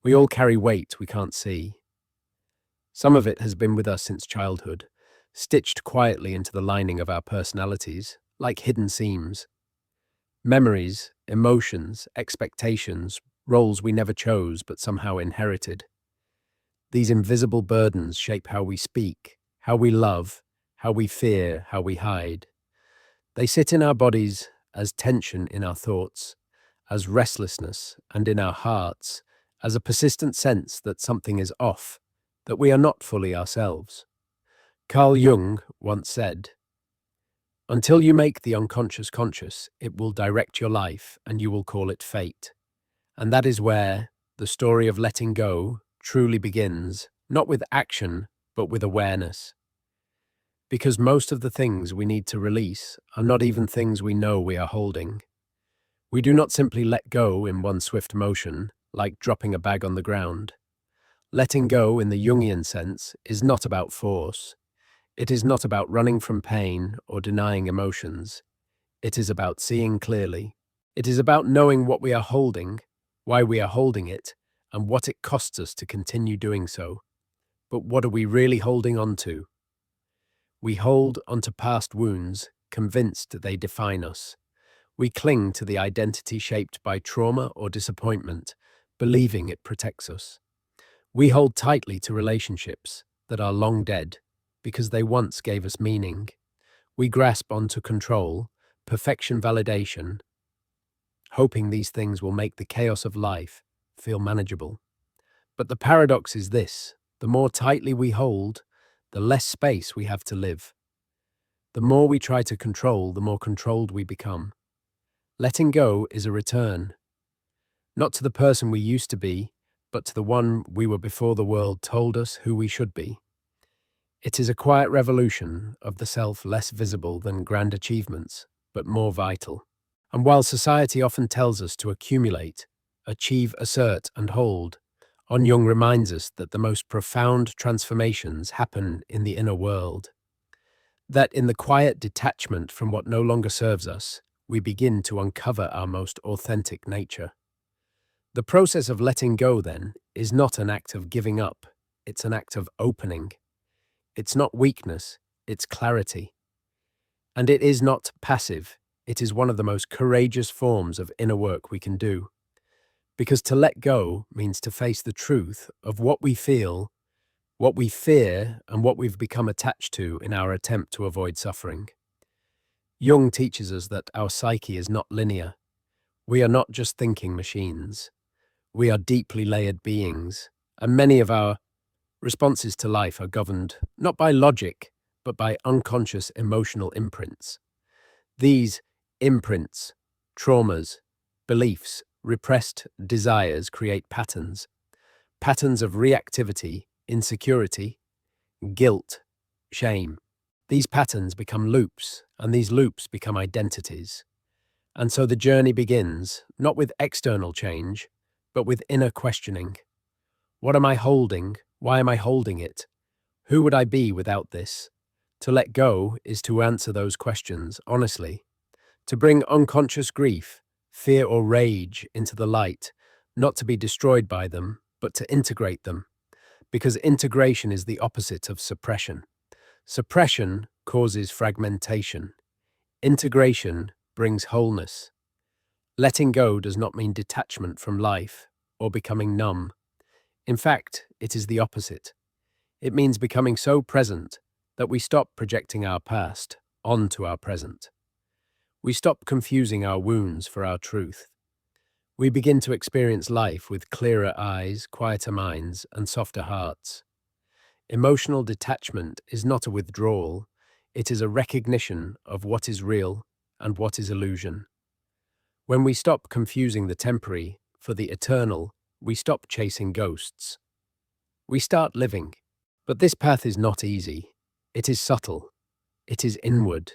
We all carry weight we can't see. Some of it has been with us since childhood, stitched quietly into the lining of our personalities, like hidden seams. Memories, emotions, expectations, roles we never chose but somehow inherited. These invisible burdens shape how we speak, how we love, how we fear, how we hide. They sit in our bodies as tension in our thoughts, as restlessness, and in our hearts, as a persistent sense that something is off, that we are not fully ourselves. Carl Jung once said, "Until you make the unconscious conscious, it will direct your life and you will call it fate." And that is where the story of letting go truly begins, not with action, but with awareness. Because most of the things we need to release are not even things we know we are holding. We do not simply let go in one swift motion, like dropping a bag on the ground. Letting go in the Jungian sense is not about force. It is not about running from pain or denying emotions. It is about seeing clearly. It is about knowing what we are holding, why we are holding it, and what it costs us to continue doing so. But what are we really holding on to? We hold onto past wounds, convinced they define us. We cling to the identity shaped by trauma or disappointment, believing it protects us. We hold tightly to relationships that are long dead because they once gave us meaning. We grasp onto control, perfection, validation, hoping these things will make the chaos of life feel manageable. But the paradox is this: the more tightly we hold, the less space we have to live. The more we try to control, the more controlled we become. Letting go is a return, not to the person we used to be, but to the one we were before the world told us who we should be. It is a quiet revolution of the self, less visible than grand achievements, but more vital. And while society often tells us to accumulate, achieve, assert, and hold, On Jung reminds us that the most profound transformations happen in the inner world. That in the quiet detachment from what no longer serves us, we begin to uncover our most authentic nature. The process of letting go, then, is not an act of giving up, it's an act of opening. It's not weakness, it's clarity. And it is not passive, it is one of the most courageous forms of inner work we can do. Because to let go means to face the truth of what we feel, what we fear, and what we've become attached to in our attempt to avoid suffering. Jung teaches us that our psyche is not linear. We are not just thinking machines. We are deeply layered beings, and many of our responses to life are governed not by logic, but by unconscious emotional imprints. These imprints, traumas, beliefs, repressed desires create patterns of reactivity, insecurity, guilt, shame. These patterns become loops, and these loops become identities. And so the journey begins, not with external change, but with inner questioning. What am I holding? Why am I holding it? Who would I be without this? To let go is to answer those questions honestly, to bring unconscious grief, fear, or rage into the light, not to be destroyed by them, but to integrate them, because integration is the opposite of suppression. Suppression causes fragmentation. Integration brings wholeness. Letting go does not mean detachment from life or becoming numb. In fact, it is the opposite. It means becoming so present that we stop projecting our past onto our present. We stop confusing our wounds for our truth. We begin to experience life with clearer eyes, quieter minds, and softer hearts. Emotional detachment is not a withdrawal, it is a recognition of what is real and what is illusion. When we stop confusing the temporary for the eternal, we stop chasing ghosts. We start living. But this path is not easy. It is subtle. It is inward.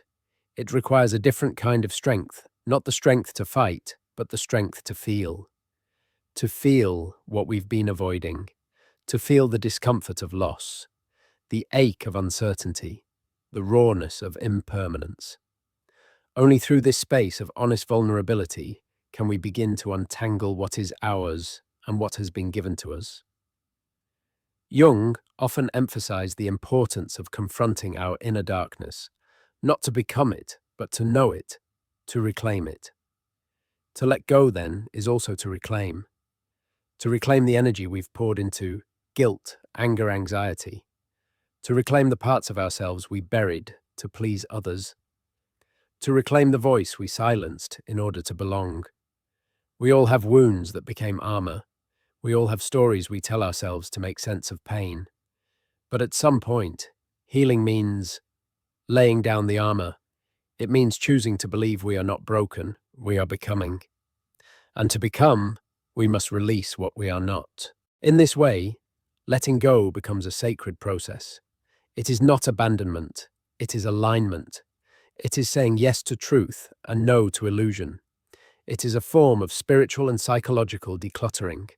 It requires a different kind of strength, not the strength to fight, but the strength to feel. To feel what we've been avoiding. To feel the discomfort of loss, the ache of uncertainty, the rawness of impermanence. Only through this space of honest vulnerability can we begin to untangle what is ours and what has been given to us. Jung often emphasized the importance of confronting our inner darkness, not to become it, but to know it, to reclaim it. To let go, then, is also to reclaim. To reclaim the energy we've poured into guilt, anger, anxiety. To reclaim the parts of ourselves we buried to please others. To reclaim the voice we silenced in order to belong. We all have wounds that became armor. We all have stories we tell ourselves to make sense of pain. But at some point, healing means laying down the armor. It means choosing to believe we are not broken, we are becoming. And to become, we must release what we are not. In this way, letting go becomes a sacred process. It is not abandonment, it is alignment. It is saying yes to truth and no to illusion. It is a form of spiritual and psychological decluttering.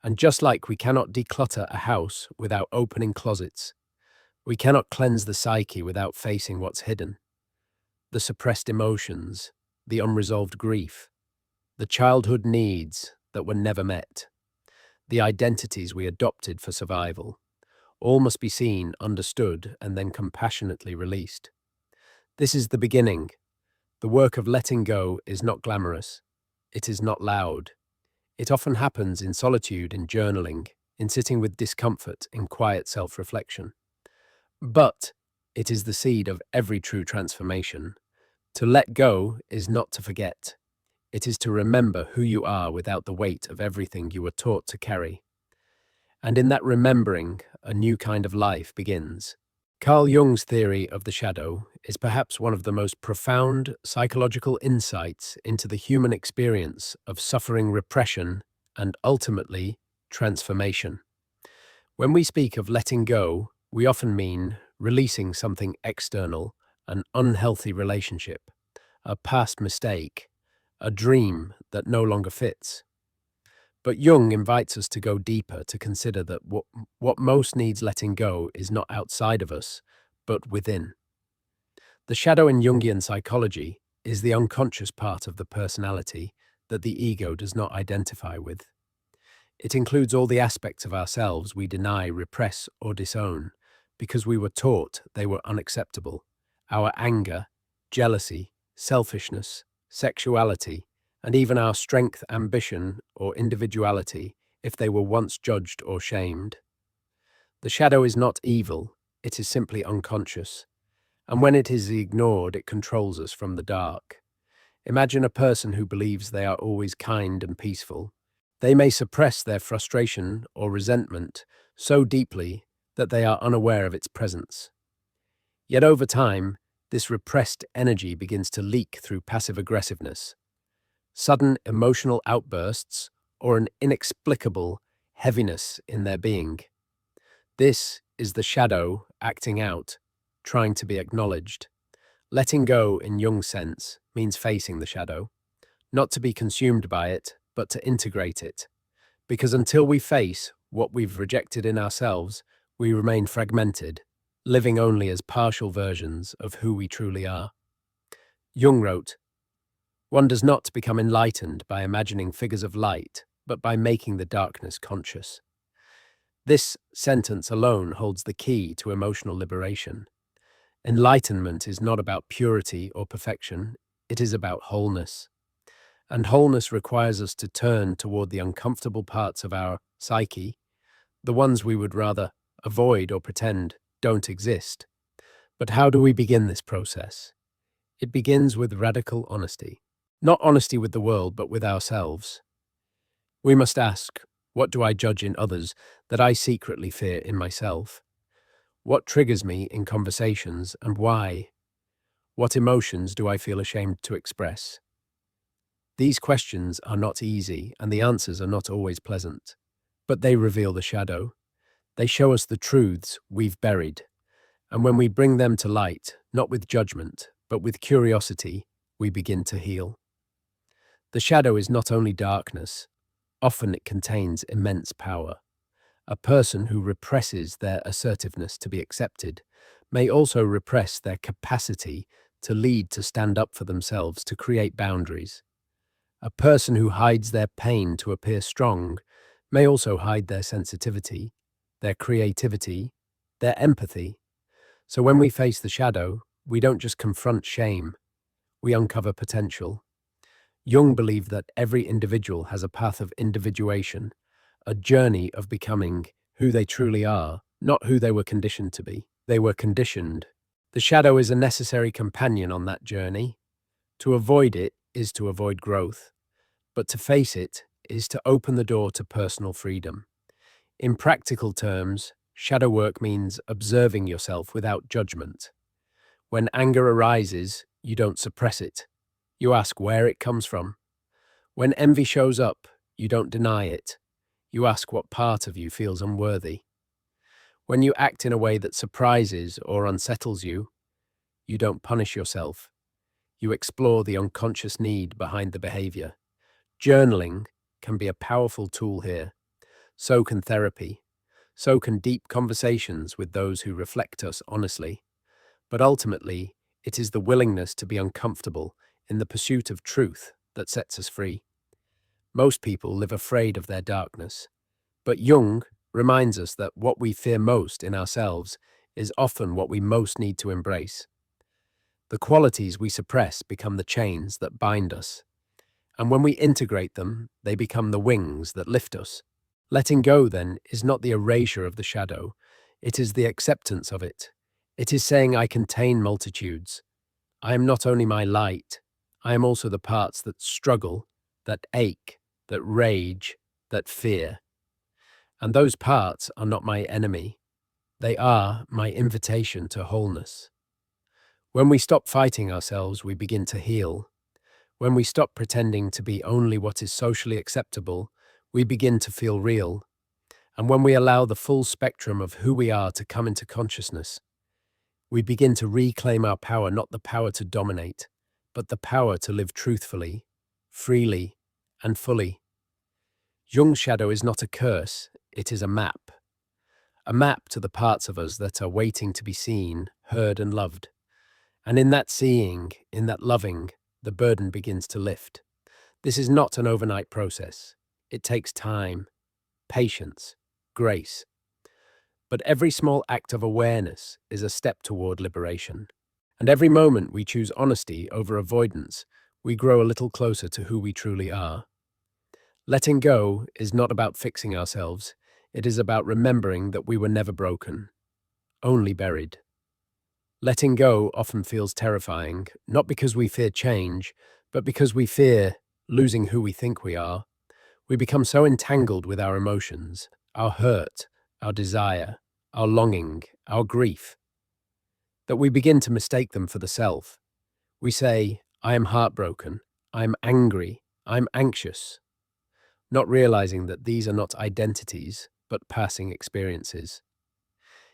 And just like we cannot declutter a house without opening closets, we cannot cleanse the psyche without facing what's hidden. The suppressed emotions, the unresolved grief, the childhood needs that were never met, the identities we adopted for survival, all must be seen, understood, and then compassionately released. This is the beginning. The work of letting go is not glamorous. It is not loud. It often happens in solitude, in journaling, in sitting with discomfort, in quiet self-reflection. But it is the seed of every true transformation. To let go is not to forget. It is to remember who you are without the weight of everything you were taught to carry. And in that remembering, a new kind of life begins. Carl Jung's theory of the shadow is perhaps one of the most profound psychological insights into the human experience of suffering, repression, and ultimately, transformation. When we speak of letting go, we often mean releasing something external, an unhealthy relationship, a past mistake, a dream that no longer fits. But Jung invites us to go deeper, to consider that what most needs letting go is not outside of us, but within. The shadow in Jungian psychology is the unconscious part of the personality that the ego does not identify with. It includes all the aspects of ourselves we deny, repress, or disown because we were taught they were unacceptable. Our anger, jealousy, selfishness, sexuality, and even our strength, ambition, or individuality, if they were once judged or shamed. The shadow is not evil, it is simply unconscious. And when it is ignored, it controls us from the dark. Imagine a person who believes they are always kind and peaceful. They may suppress their frustration or resentment so deeply that they are unaware of its presence. Yet over time, this repressed energy begins to leak through passive aggressiveness, sudden emotional outbursts, or an inexplicable heaviness in their being. This is the shadow acting out, trying to be acknowledged. Letting go, in Jung's sense, means facing the shadow, not to be consumed by it, but to integrate it. Because until we face what we've rejected in ourselves, we remain fragmented, living only as partial versions of who we truly are. Jung wrote, "One does not become enlightened by imagining figures of light, but by making the darkness conscious." This sentence alone holds the key to emotional liberation. Enlightenment is not about purity or perfection, it is about wholeness. And wholeness requires us to turn toward the uncomfortable parts of our psyche, the ones we would rather avoid or pretend don't exist. But how do we begin this process? It begins with radical honesty. Not honesty with the world, but with ourselves. We must ask, what do I judge in others that I secretly fear in myself? What triggers me in conversations and why? What emotions do I feel ashamed to express? These questions are not easy and the answers are not always pleasant, but they reveal the shadow. They show us the truths we've buried. And when we bring them to light, not with judgment, but with curiosity, we begin to heal. The shadow is not only darkness, often it contains immense power. A person who represses their assertiveness to be accepted may also repress their capacity to lead, to stand up for themselves, to create boundaries. A person who hides their pain to appear strong may also hide their sensitivity, their creativity, their empathy. So when we face the shadow, we don't just confront shame, we uncover potential. Jung believed that every individual has a path of individuation, a journey of becoming who they truly are, not who they were conditioned to be. They were conditioned. The shadow is a necessary companion on that journey. To avoid it is to avoid growth, but to face it is to open the door to personal freedom. In practical terms, shadow work means observing yourself without judgment. When anger arises, you don't suppress it. You ask where it comes from. When envy shows up, you don't deny it. You ask what part of you feels unworthy. When you act in a way that surprises or unsettles you, you don't punish yourself. You explore the unconscious need behind the behavior. Journaling can be a powerful tool here. So can therapy. So can deep conversations with those who reflect us honestly. But ultimately, it is the willingness to be uncomfortable in the pursuit of truth that sets us free. Most people live afraid of their darkness, but Jung reminds us that what we fear most in ourselves is often what we most need to embrace. The qualities we suppress become the chains that bind us, and when we integrate them, they become the wings that lift us. Letting go, then, is not the erasure of the shadow, it is the acceptance of it. It is saying, I contain multitudes. I am not only my light, I am also the parts that struggle, that ache, that rage, that fear. And those parts are not my enemy. They are my invitation to wholeness. When we stop fighting ourselves, we begin to heal. When we stop pretending to be only what is socially acceptable, we begin to feel real. And when we allow the full spectrum of who we are to come into consciousness, we begin to reclaim our power, not the power to dominate, but the power to live truthfully, freely, and fully. Jung's shadow is not a curse, it is a map to the parts of us that are waiting to be seen, heard, and loved. And in that seeing, in that loving, the burden begins to lift. This is not an overnight process. It takes time, patience, grace. But every small act of awareness is a step toward liberation. And every moment we choose honesty over avoidance, we grow a little closer to who we truly are. Letting go is not about fixing ourselves. It is about remembering that we were never broken, only buried. Letting go often feels terrifying, not because we fear change, but because we fear losing who we think we are. We become so entangled with our emotions, our hurt, our desire, our longing, our grief, that we begin to mistake them for the self. We say, I am heartbroken, I am angry, I'm anxious, not realizing that these are not identities, but passing experiences.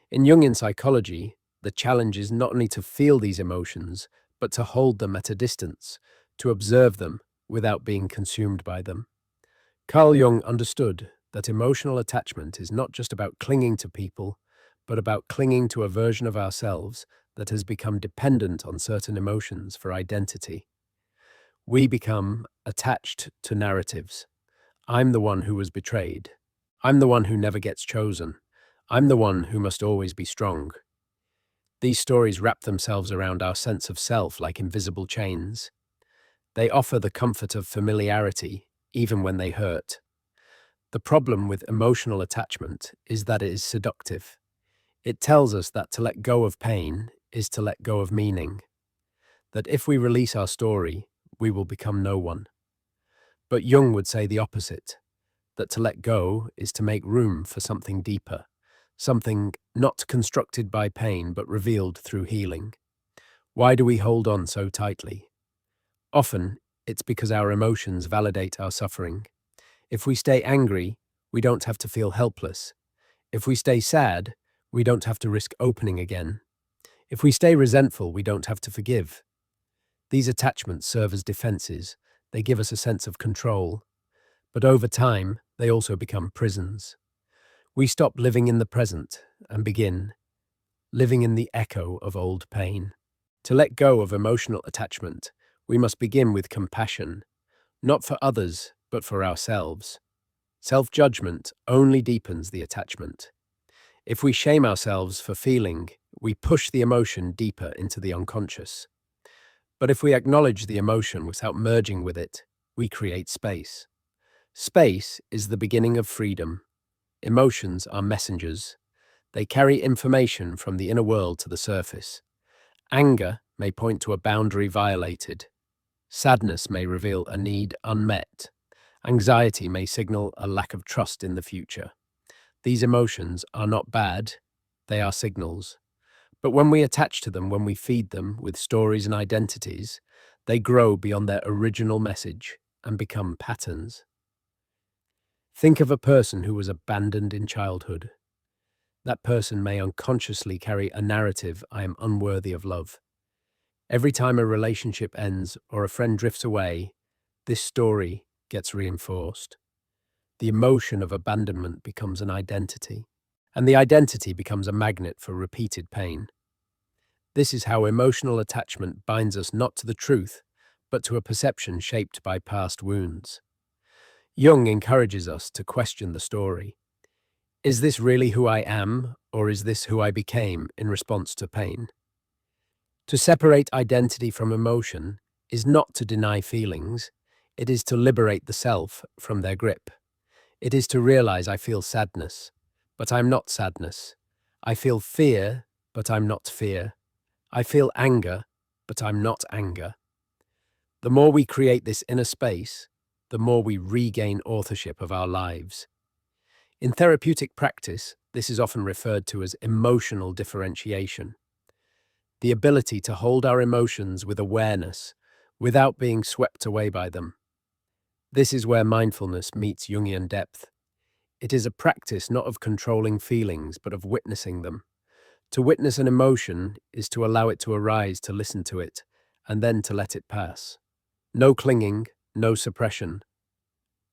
In Jungian psychology, the challenge is not only to feel these emotions, but to hold them at a distance, to observe them without being consumed by them. Carl Jung understood that emotional attachment is not just about clinging to people, but about clinging to a version of ourselves that has become dependent on certain emotions for identity. We become attached to narratives. I'm the one who was betrayed. I'm the one who never gets chosen. I'm the one who must always be strong. These stories wrap themselves around our sense of self like invisible chains. They offer the comfort of familiarity, even when they hurt. The problem with emotional attachment is that it is seductive. It tells us that to let go of pain is to let go of meaning, that if we release our story, we will become no one. But Jung would say the opposite, that to let go is to make room for something deeper, something not constructed by pain but revealed through healing. Why do we hold on so tightly? Often, it's because our emotions validate our suffering. If we stay angry, we don't have to feel helpless. If we stay sad, we don't have to risk opening again. If we stay resentful, we don't have to forgive. These attachments serve as defenses. They give us a sense of control. But over time, they also become prisons. We stop living in the present and begin living in the echo of old pain. To let go of emotional attachment, we must begin with compassion, not for others, but for ourselves. Self-judgment only deepens the attachment. If we shame ourselves for feeling, we push the emotion deeper into the unconscious. But if we acknowledge the emotion without merging with it, we create space. Space is the beginning of freedom. Emotions are messengers. They carry information from the inner world to the surface. Anger may point to a boundary violated. Sadness may reveal a need unmet. Anxiety may signal a lack of trust in the future. These emotions are not bad, they are signals. But when we attach to them, when we feed them with stories and identities, they grow beyond their original message and become patterns. Think of a person who was abandoned in childhood. That person may unconsciously carry a narrative, I am unworthy of love. Every time a relationship ends or a friend drifts away, this story gets reinforced. The emotion of abandonment becomes an identity, and the identity becomes a magnet for repeated pain. This is how emotional attachment binds us not to the truth, but to a perception shaped by past wounds. Jung encourages us to question the story. Is this really who I am, or is this who I became in response to pain? To separate identity from emotion is not to deny feelings, it is to liberate the self from their grip. It is to realize I feel sadness, but I'm not sadness. I feel fear, but I'm not fear. I feel anger, but I'm not anger. The more we create this inner space, the more we regain authorship of our lives. In therapeutic practice, this is often referred to as emotional differentiation. The ability to hold our emotions with awareness without being swept away by them. This is where mindfulness meets Jungian depth. It is a practice not of controlling feelings, but of witnessing them. To witness an emotion is to allow it to arise, to listen to it, and then to let it pass. No clinging, no suppression,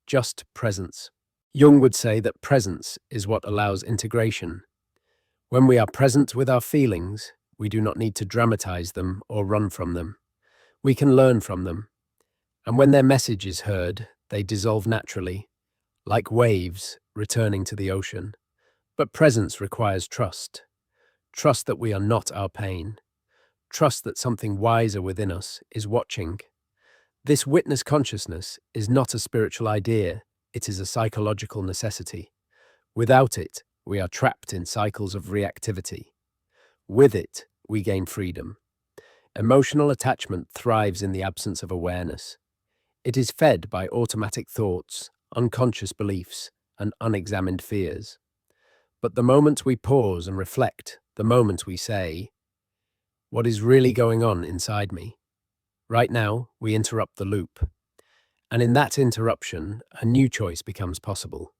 just presence. Jung would say that presence is what allows integration. When we are present with our feelings, we do not need to dramatize them or run from them. We can learn from them. And when their message is heard, they dissolve naturally, like waves returning to the ocean. But presence requires trust. Trust that we are not our pain. Trust that something wiser within us is watching. This witness consciousness is not a spiritual idea, it is a psychological necessity. Without it, we are trapped in cycles of reactivity. With it, we gain freedom. Emotional attachment thrives in the absence of awareness. It is fed by automatic thoughts, unconscious beliefs, and unexamined fears. But the moment we pause and reflect, the moment we say, what is really going on inside me? Right now, we interrupt the loop. And in that interruption, a new choice becomes possible.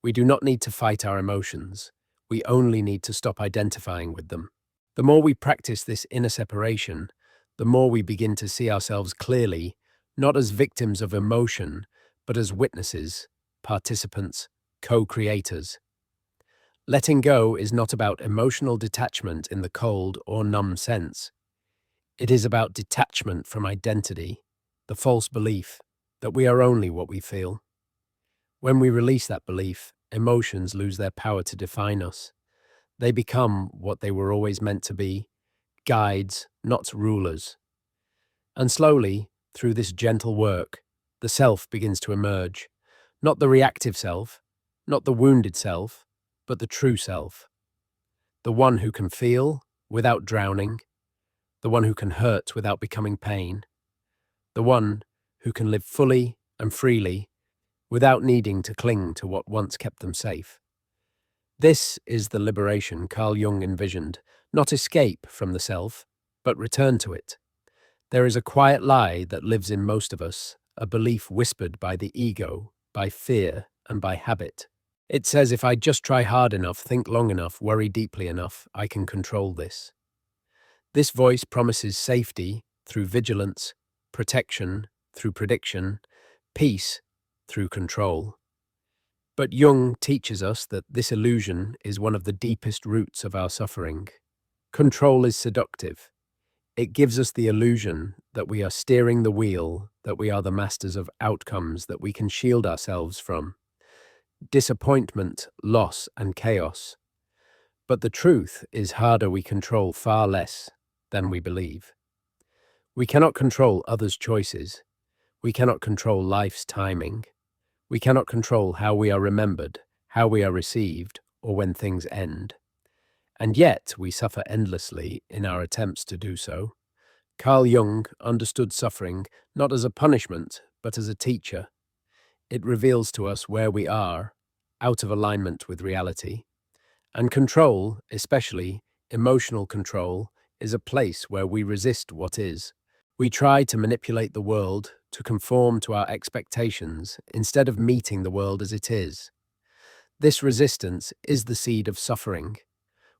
We do not need to fight our emotions. We only need to stop identifying with them. The more we practice this inner separation, the more we begin to see ourselves clearly, not as victims of emotion, but as witnesses, participants, co-creators. Letting go is not about emotional detachment in the cold or numb sense. It is about detachment from identity, the false belief that we are only what we feel. When we release that belief, emotions lose their power to define us. They become what they were always meant to be, guides, not rulers. And slowly, through this gentle work, the self begins to emerge. Not the reactive self, not the wounded self, but the true self. The one who can feel without drowning, the one who can hurt without becoming pain, the one who can live fully and freely without needing to cling to what once kept them safe. This is the liberation Carl Jung envisioned, not escape from the self, but return to it. There is a quiet lie that lives in most of us, a belief whispered by the ego, by fear, and by habit. It says if I just try hard enough, think long enough, worry deeply enough, I can control this. This voice promises safety through vigilance, protection through prediction, peace through control. But Jung teaches us that this illusion is one of the deepest roots of our suffering. Control is seductive. It gives us the illusion that we are steering the wheel, that we are the masters of outcomes that we can shield ourselves from. disappointment, loss, and chaos. But the truth is harder we control far less than we believe. We cannot control others' choices. We cannot control life's timing. We cannot control how we are remembered, how we are received, or when things end. And yet we suffer endlessly in our attempts to do so. Carl Jung understood suffering not as a punishment, but as a teacher. It reveals to us where we are, out of alignment with reality. And control, especially emotional control, is a place where we resist what is. We try to manipulate the world to conform to our expectations instead of meeting the world as it is. This resistance is the seed of suffering.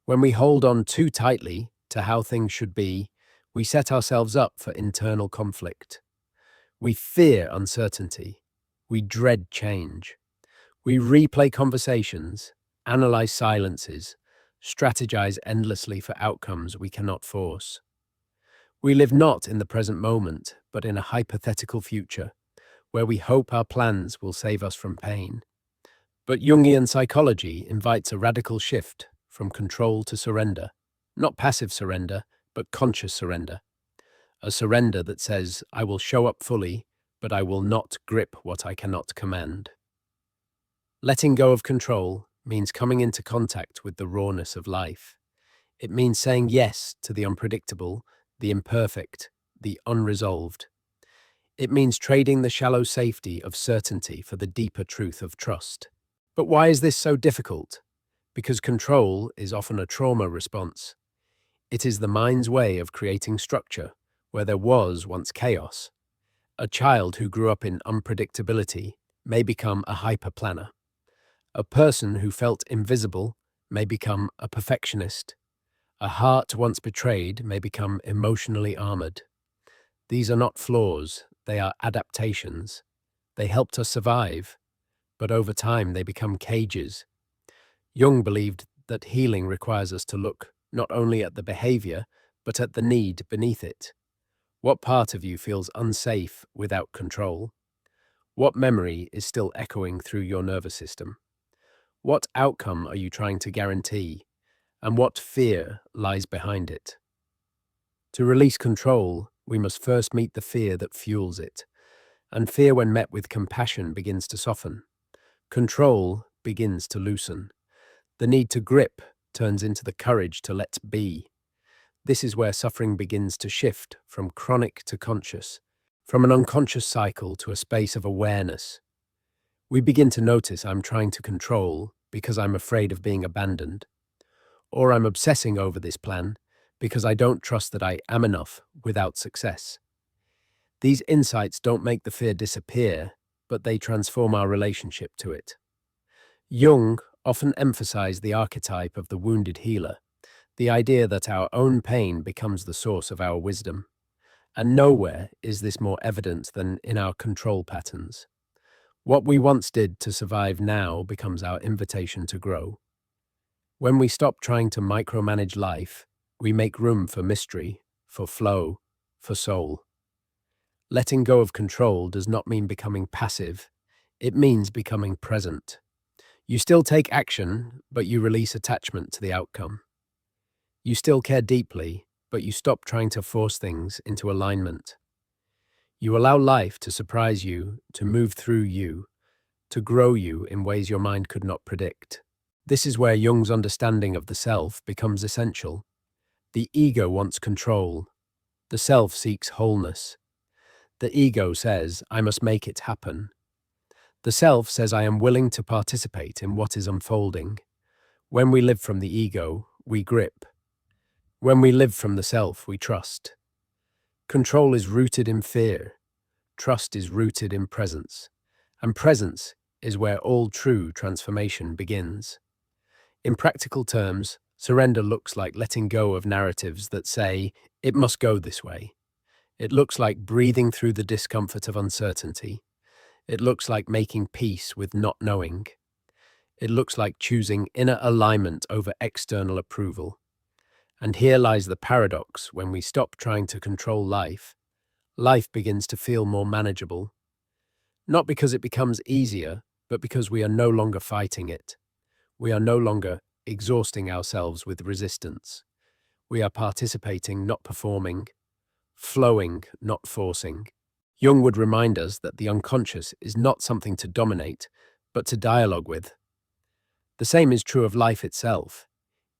When we hold on too tightly to how things should be, we set ourselves up for internal conflict. We fear uncertainty. We dread change. We replay conversations, analyze silences, strategize endlessly for outcomes we cannot force. We live not in the present moment, but in a hypothetical future, where we hope our plans will save us from pain. But Jungian psychology invites a radical shift from control to surrender, not passive surrender, but conscious surrender. A surrender that says, I will show up fully, but I will not grip what I cannot command. Letting go of control means coming into contact with the rawness of life. It means saying yes to the unpredictable, the imperfect, the unresolved. It means trading the shallow safety of certainty for the deeper truth of trust. But why is this so difficult? Because control is often a trauma response. It is the mind's way of creating structure where there was once chaos. A child who grew up in unpredictability may become a hyperplanner. A person who felt invisible may become a perfectionist. A heart once betrayed may become emotionally armored. These are not flaws, they are adaptations. They helped us survive, but over time they become cages. Jung believed that healing requires us to look not only at the behavior, but at the need beneath it. What part of you feels unsafe without control? What memory is still echoing through your nervous system? What outcome are you trying to guarantee? And what fear lies behind it? To release control, we must first meet the fear that fuels it. And fear, when met with compassion, begins to soften. Control begins to loosen. The need to grip turns into the courage to let be. This is where suffering begins to shift from chronic to conscious, from an unconscious cycle to a space of awareness. We begin to notice I'm trying to control because I'm afraid of being abandoned, or I'm obsessing over this plan because I don't trust that I am enough without success. These insights don't make the fear disappear, but they transform our relationship to it. Jung often emphasized the archetype of the wounded healer, the idea that our own pain becomes the source of our wisdom. And nowhere is this more evident than in our control patterns. What we once did to survive now becomes our invitation to grow. When we stop trying to micromanage life, we make room for mystery, for flow, for soul. Letting go of control does not mean becoming passive. It means becoming present. You still take action, but you release attachment to the outcome. You still care deeply, but you stop trying to force things into alignment. You allow life to surprise you, to move through you, to grow you in ways your mind could not predict. This is where Jung's understanding of the self becomes essential. The ego wants control. The self seeks wholeness. The ego says, I must make it happen. The self says, I am willing to participate in what is unfolding. When we live from the ego, we grip. When we live from the self, we trust. Control is rooted in fear. Trust is rooted in presence. And presence is where all true transformation begins. In practical terms, surrender looks like letting go of narratives that say, it must go this way. It looks like breathing through the discomfort of uncertainty. It looks like making peace with not knowing. It looks like choosing inner alignment over external approval. And here lies the paradox: when we stop trying to control life, life begins to feel more manageable. Not because it becomes easier, but because we are no longer fighting it. We are no longer exhausting ourselves with resistance. We are participating, not performing, flowing, not forcing. Jung would remind us that the unconscious is not something to dominate, but to dialogue with. The same is true of life itself.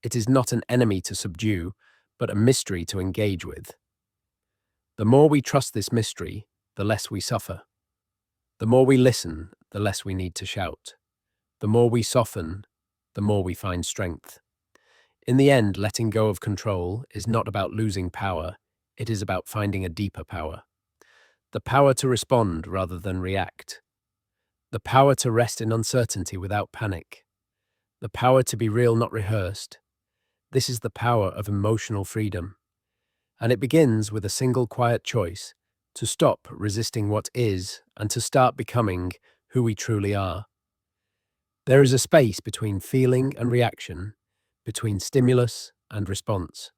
It is not an enemy to subdue, but a mystery to engage with. The more we trust this mystery, the less we suffer. The more we listen, the less we need to shout. The more we soften, the more we find strength. In the end, letting go of control is not about losing power, it is about finding a deeper power. The power to respond rather than react. The power to rest in uncertainty without panic. The power to be real, not rehearsed. This is the power of emotional freedom. And it begins with a single quiet choice to stop resisting what is and to start becoming who we truly are. There is a space between feeling and reaction, between stimulus and response.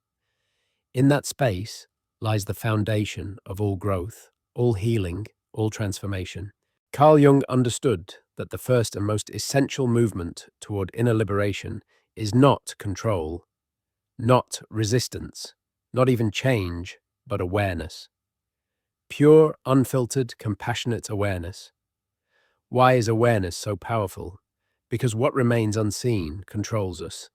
In that space lies the foundation of all growth, all healing, all transformation. Carl Jung understood that the first and most essential movement toward inner liberation is not control, not resistance, not even change, but awareness. Pure, unfiltered, compassionate awareness. Why is awareness so powerful? Because what remains unseen controls us.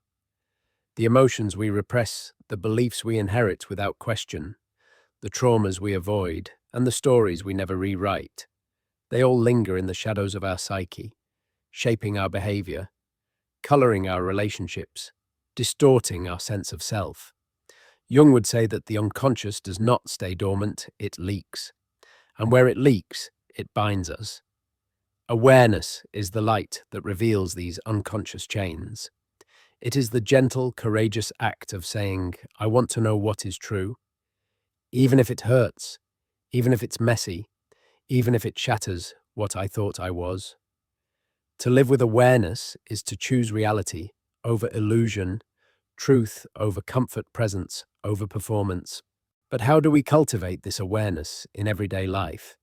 The emotions we repress, the beliefs we inherit without question, the traumas we avoid, and the stories we never rewrite, they all linger in the shadows of our psyche, shaping our behavior, coloring our relationships, distorting our sense of self. Jung would say that the unconscious does not stay dormant, it leaks. And where it leaks, it binds us. Awareness is the light that reveals these unconscious chains. It is the gentle, courageous act of saying, I want to know what is true, even if it hurts, even if it's messy, even if it shatters what I thought I was. To live with awareness is to choose reality over illusion, truth over comfort, presence over performance. But how do we cultivate this awareness in everyday life?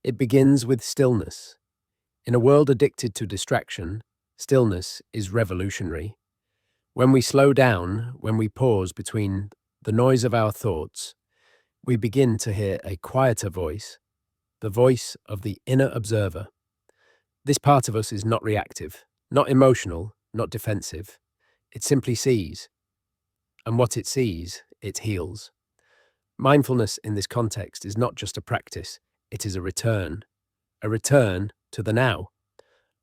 It begins with stillness. In a world addicted to distraction, stillness is revolutionary. When we slow down, when we pause between the noise of our thoughts, we begin to hear a quieter voice, the voice of the inner observer. This part of us is not reactive, not emotional, not defensive. It simply sees. And what it sees, it heals. Mindfulness in this context is not just a practice, it is a return to the now,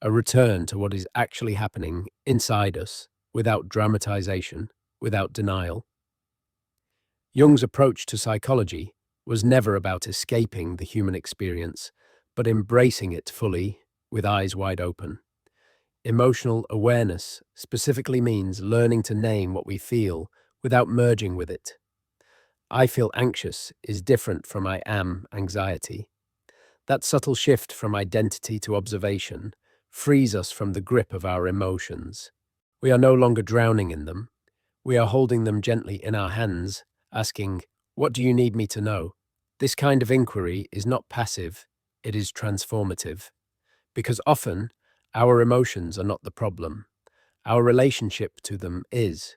a return to what is actually happening inside us, without dramatization, without denial. Jung's approach to psychology was never about escaping the human experience, but embracing it fully, with eyes wide open. Emotional awareness specifically means learning to name what we feel without merging with it. I feel anxious is different from I am anxiety. That subtle shift from identity to observation frees us from the grip of our emotions. We are no longer drowning in them. We are holding them gently in our hands, asking, what do you need me to know? This kind of inquiry is not passive, it is transformative. Because often, our emotions are not the problem. Our relationship to them is.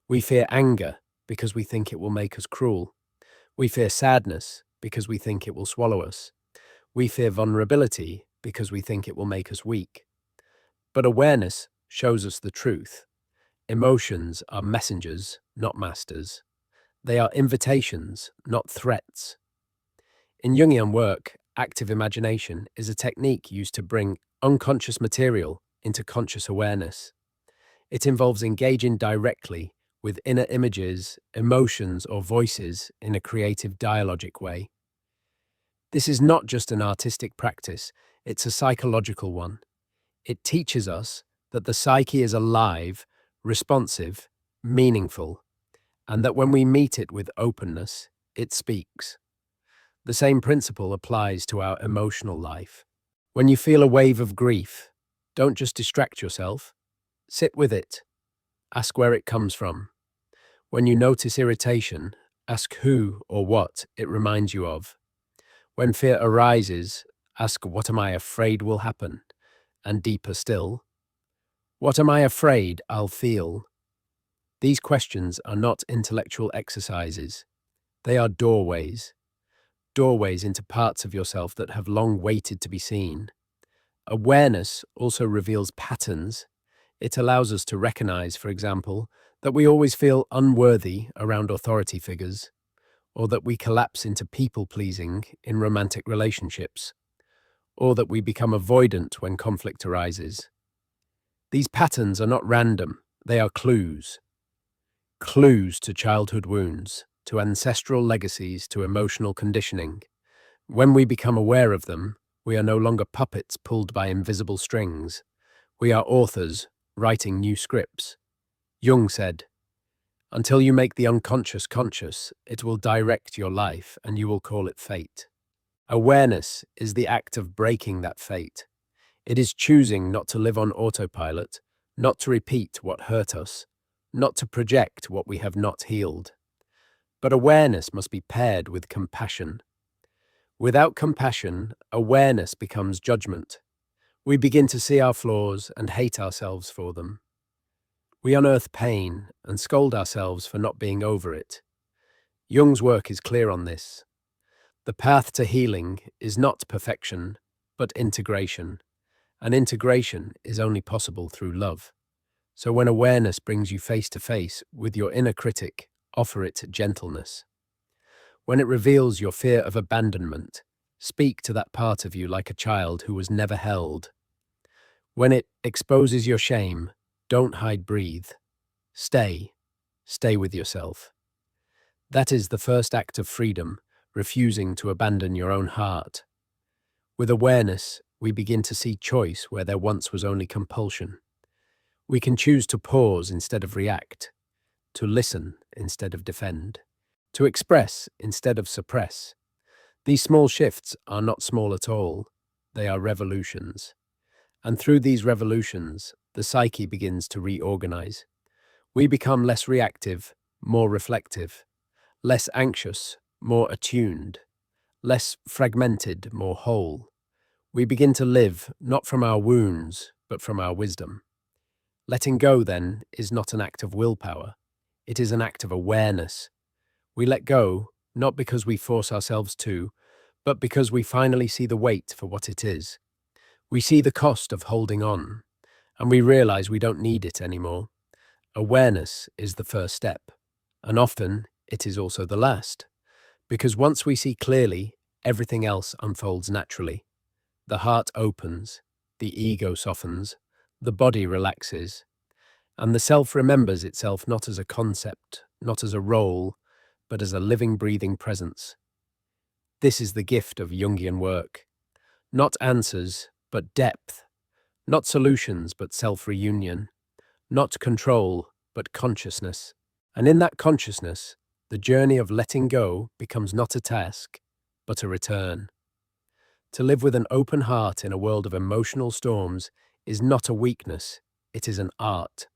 We fear anger because we think it will make us cruel. We fear sadness because we think it will swallow us. We fear vulnerability because we think it will make us weak. But awareness shows us the truth. Emotions are messengers, not masters. They are invitations, not threats. In Jungian work, active imagination is a technique used to bring unconscious material into conscious awareness. It involves engaging directly with inner images, emotions, or voices in a creative dialogic way. This is not just an artistic practice, it's a psychological one. It teaches us that the psyche is alive, responsive, meaningful, and that when we meet it with openness, it speaks. The same principle applies to our emotional life. When you feel a wave of grief, don't just distract yourself. Sit with it. Ask where it comes from. When you notice irritation, ask who or what it reminds you of. When fear arises, ask what am I afraid will happen? And deeper still, what am I afraid I'll feel? These questions are not intellectual exercises. They are doorways into parts of yourself that have long waited to be seen. Awareness also reveals patterns. It allows us to recognize, for example, that we always feel unworthy around authority figures, or that we collapse into people-pleasing in romantic relationships, or that we become avoidant when conflict arises. These patterns are not random, they are clues. Clues to childhood wounds, to ancestral legacies, to emotional conditioning. When we become aware of them, we are no longer puppets pulled by invisible strings. We are authors, writing new scripts. Jung said, "Until you make the unconscious conscious, it will direct your life and you will call it fate." Awareness is the act of breaking that fate. It is choosing not to live on autopilot, not to repeat what hurt us, not to project what we have not healed. But awareness must be paired with compassion. Without compassion, awareness becomes judgment. We begin to see our flaws and hate ourselves for them. We unearth pain and scold ourselves for not being over it. Jung's work is clear on this. The path to healing is not perfection, but integration. And integration is only possible through love. So when awareness brings you face to face with your inner critic, offer it gentleness. When it reveals your fear of abandonment, speak to that part of you like a child who was never held. When it exposes your shame, don't hide, breathe. Stay with yourself. That is the first act of freedom, refusing to abandon your own heart. With awareness, we begin to see choice where there once was only compulsion. We can choose to pause instead of react, to listen instead of defend, to express instead of suppress. These small shifts are not small at all. They are revolutions. And through these revolutions, the psyche begins to reorganize. We become less reactive, more reflective, less anxious, more attuned, less fragmented, more whole. We begin to live not from our wounds, but from our wisdom. Letting go, then, is not an act of willpower. It is an act of awareness. We let go, not because we force ourselves to, but because we finally see the weight for what it is. We see the cost of holding on, and we realize we don't need it anymore. Awareness is the first step, and often it is also the last, because once we see clearly, everything else unfolds naturally. The heart opens, the ego softens, the body relaxes, and the self remembers itself not as a concept, not as a role, but as a living, breathing presence. This is the gift of Jungian work. Not answers, but depth. Not solutions, but self-reunion. Not control, but consciousness. And in that consciousness, the journey of letting go becomes not a task, but a return. To live with an open heart in a world of emotional storms is not a weakness, it is an art.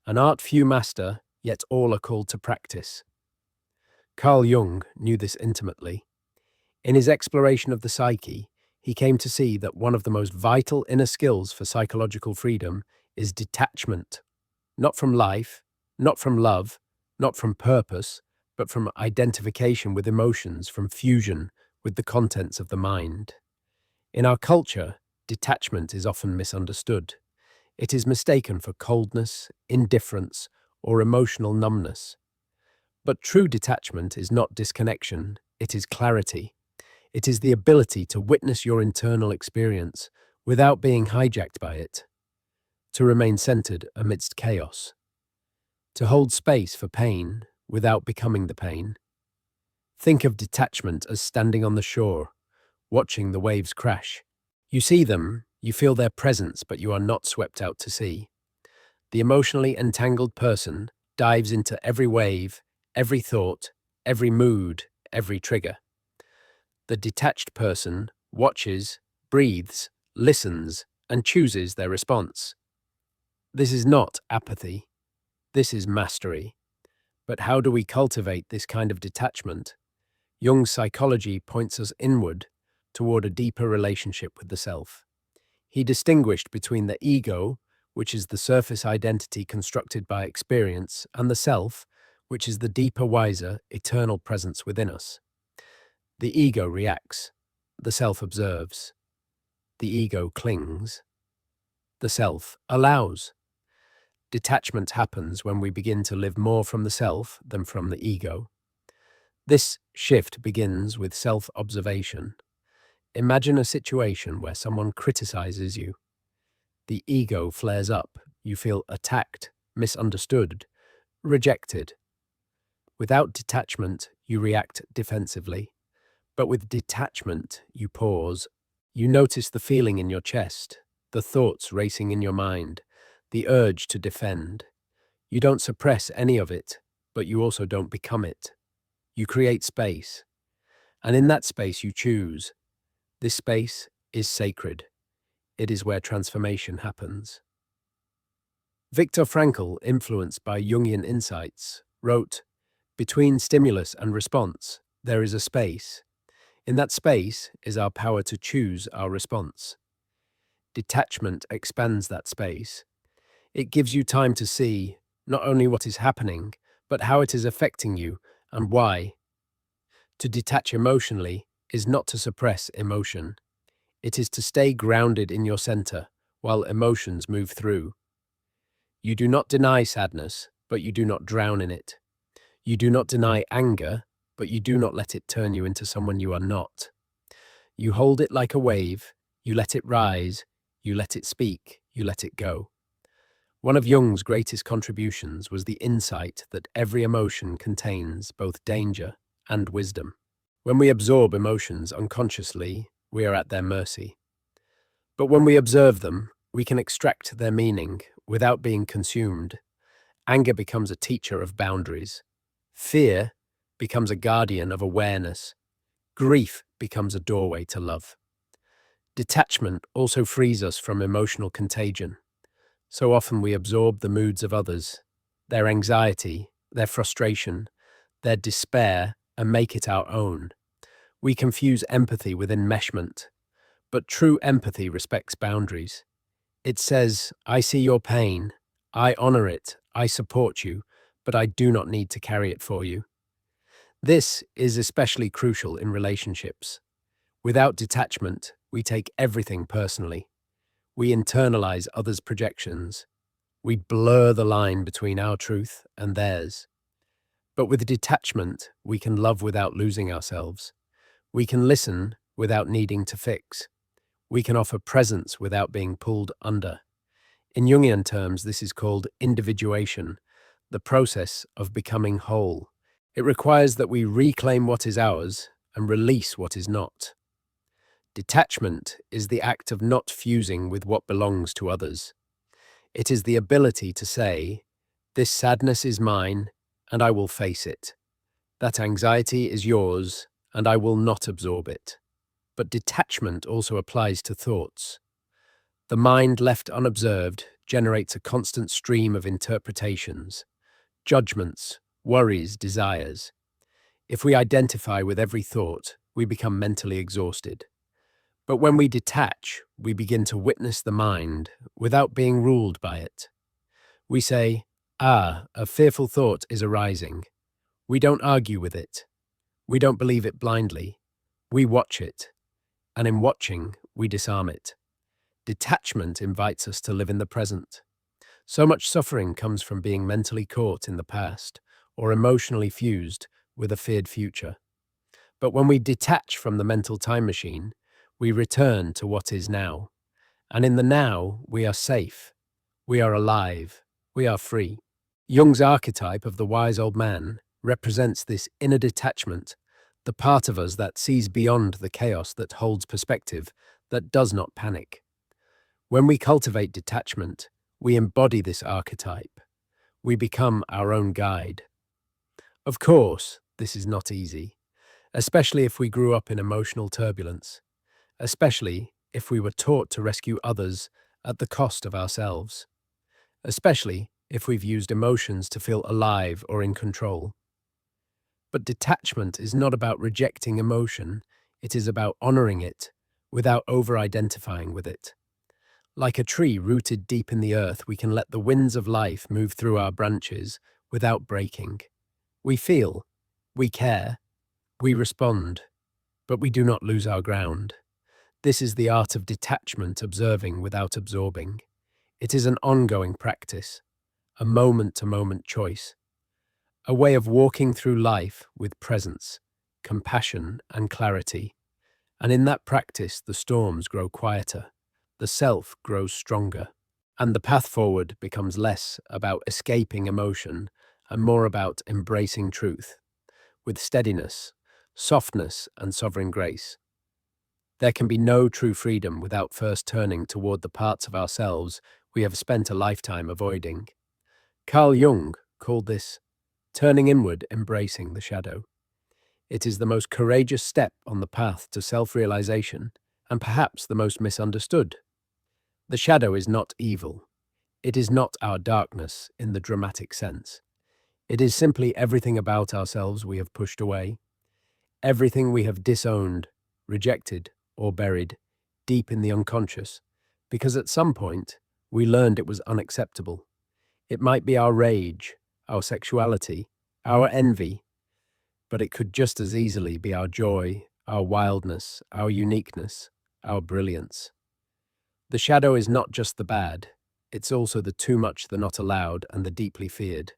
An art few master, yet all are called to practice. Carl Jung knew this intimately. In his exploration of the psyche, he came to see that one of the most vital inner skills for psychological freedom is detachment. Not from life, not from love, not from purpose, but from identification with emotions, from fusion with the contents of the mind. In our culture, detachment is often misunderstood. It is mistaken for coldness, indifference, or emotional numbness. But true detachment is not disconnection, it is clarity. It is the ability to witness your internal experience without being hijacked by it, to remain centered amidst chaos, to hold space for pain without becoming the pain. Think of detachment as standing on the shore, watching the waves crash. You see them, you feel their presence, but you are not swept out to sea. The emotionally entangled person dives into every wave, every thought, every mood, every trigger. The detached person watches, breathes, listens, and chooses their response. This is not apathy. This is mastery. But how do we cultivate this kind of detachment? Jung's psychology points us inward toward a deeper relationship with the self. He distinguished between the ego, which is the surface identity constructed by experience, and the self, which is the deeper, wiser, eternal presence within us. The ego reacts. The self observes. The ego clings. The self allows. Detachment happens when we begin to live more from the self than from the ego. This shift begins with self-observation. Imagine a situation where someone criticizes you. The ego flares up. You feel attacked, misunderstood, rejected. Without detachment, you react defensively. But with detachment, you pause. You notice the feeling in your chest, the thoughts racing in your mind, the urge to defend. You don't suppress any of it, but you also don't become it. You create space. And in that space you choose. This space is sacred. It is where transformation happens. Viktor Frankl, influenced by Jungian insights, wrote, "Between stimulus and response, there is a space. In that space is our power to choose our response. Detachment expands that space. It gives you time to see not only what is happening, but how it is affecting you and why. To detach emotionally is not to suppress emotion. It is to stay grounded in your center while emotions move through. You do not deny sadness, but you do not drown in it. You do not deny anger, but you do not let it turn you into someone you are not. You hold it like a wave, you let it rise, you let it speak, you let it go." One of Jung's greatest contributions was the insight that every emotion contains both danger and wisdom. When we absorb emotions unconsciously, we are at their mercy. But when we observe them, we can extract their meaning without being consumed. Anger becomes a teacher of boundaries. Fear becomes a guardian of awareness. Grief becomes a doorway to love. Detachment also frees us from emotional contagion. So often we absorb the moods of others, their anxiety, their frustration, their despair, and make it our own. We confuse empathy with enmeshment, but true empathy respects boundaries. It says, "I see your pain, I honor it, I support you, but I do not need to carry it for you." This is especially crucial in relationships. Without detachment, we take everything personally. We internalize others' projections. We blur the line between our truth and theirs. But with detachment, we can love without losing ourselves. We can listen without needing to fix. We can offer presence without being pulled under. In Jungian terms, this is called individuation, the process of becoming whole. It requires that we reclaim what is ours and release what is not. Detachment is the act of not fusing with what belongs to others. It is the ability to say, "This sadness is mine, and I will face it. That anxiety is yours, and I will not absorb it." But detachment also applies to thoughts. The mind left unobserved generates a constant stream of interpretations, judgments, worries, desires. If we identify with every thought, we become mentally exhausted. But when we detach, we begin to witness the mind without being ruled by it. We say, "Ah, a fearful thought is arising." We don't argue with it. We don't believe it blindly. We watch it. And in watching, we disarm it. Detachment invites us to live in the present. So much suffering comes from being mentally caught in the past or emotionally fused with a feared future. But when we detach from the mental time machine, we return to what is now. And in the now, we are safe. We are alive. We are free. Jung's archetype of the wise old man represents this inner detachment, the part of us that sees beyond the chaos, that holds perspective, that does not panic. When we cultivate detachment, we embody this archetype. We become our own guide. Of course, this is not easy, especially if we grew up in emotional turbulence, especially if we were taught to rescue others at the cost of ourselves, especially if we've used emotions to feel alive or in control. But detachment is not about rejecting emotion, it is about honoring it without over-identifying with it. Like a tree rooted deep in the earth, we can let the winds of life move through our branches without breaking. We feel, we care, we respond, but we do not lose our ground. This is the art of detachment, observing without absorbing. It is an ongoing practice, a moment-to-moment choice, a way of walking through life with presence, compassion, and clarity. And in that practice, the storms grow quieter, the self grows stronger, and the path forward becomes less about escaping emotion and more about embracing truth with steadiness, softness, and sovereign grace. There can be no true freedom without first turning toward the parts of ourselves we have spent a lifetime avoiding. Carl Jung called this turning inward, embracing the shadow. It is the most courageous step on the path to self-realization, and perhaps the most misunderstood. The shadow is not evil. It is not our darkness in the dramatic sense. It is simply everything about ourselves we have pushed away, everything we have disowned, rejected, or buried deep in the unconscious, because at some point we learned it was unacceptable. It might be our rage, our sexuality, our envy, but it could just as easily be our joy, our wildness, our uniqueness, our brilliance. The shadow is not just the bad, it's also the too much, the not allowed, and the deeply feared.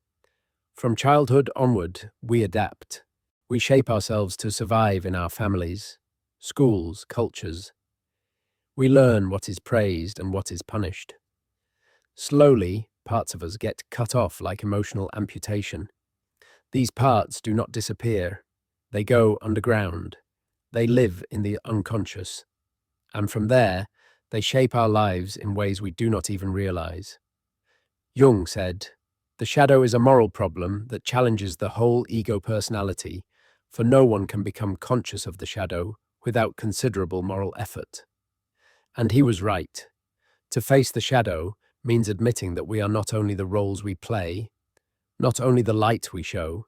From childhood onward, we adapt. We shape ourselves to survive in our families, schools, cultures. We learn what is praised and what is punished. Slowly, parts of us get cut off like emotional amputation. These parts do not disappear. They go underground. They live in the unconscious. And from there, they shape our lives in ways we do not even realize. Jung said, "The shadow is a moral problem that challenges the whole ego personality, for no one can become conscious of the shadow without considerable moral effort." And he was right. To face the shadow means admitting that we are not only the roles we play, not only the light we show.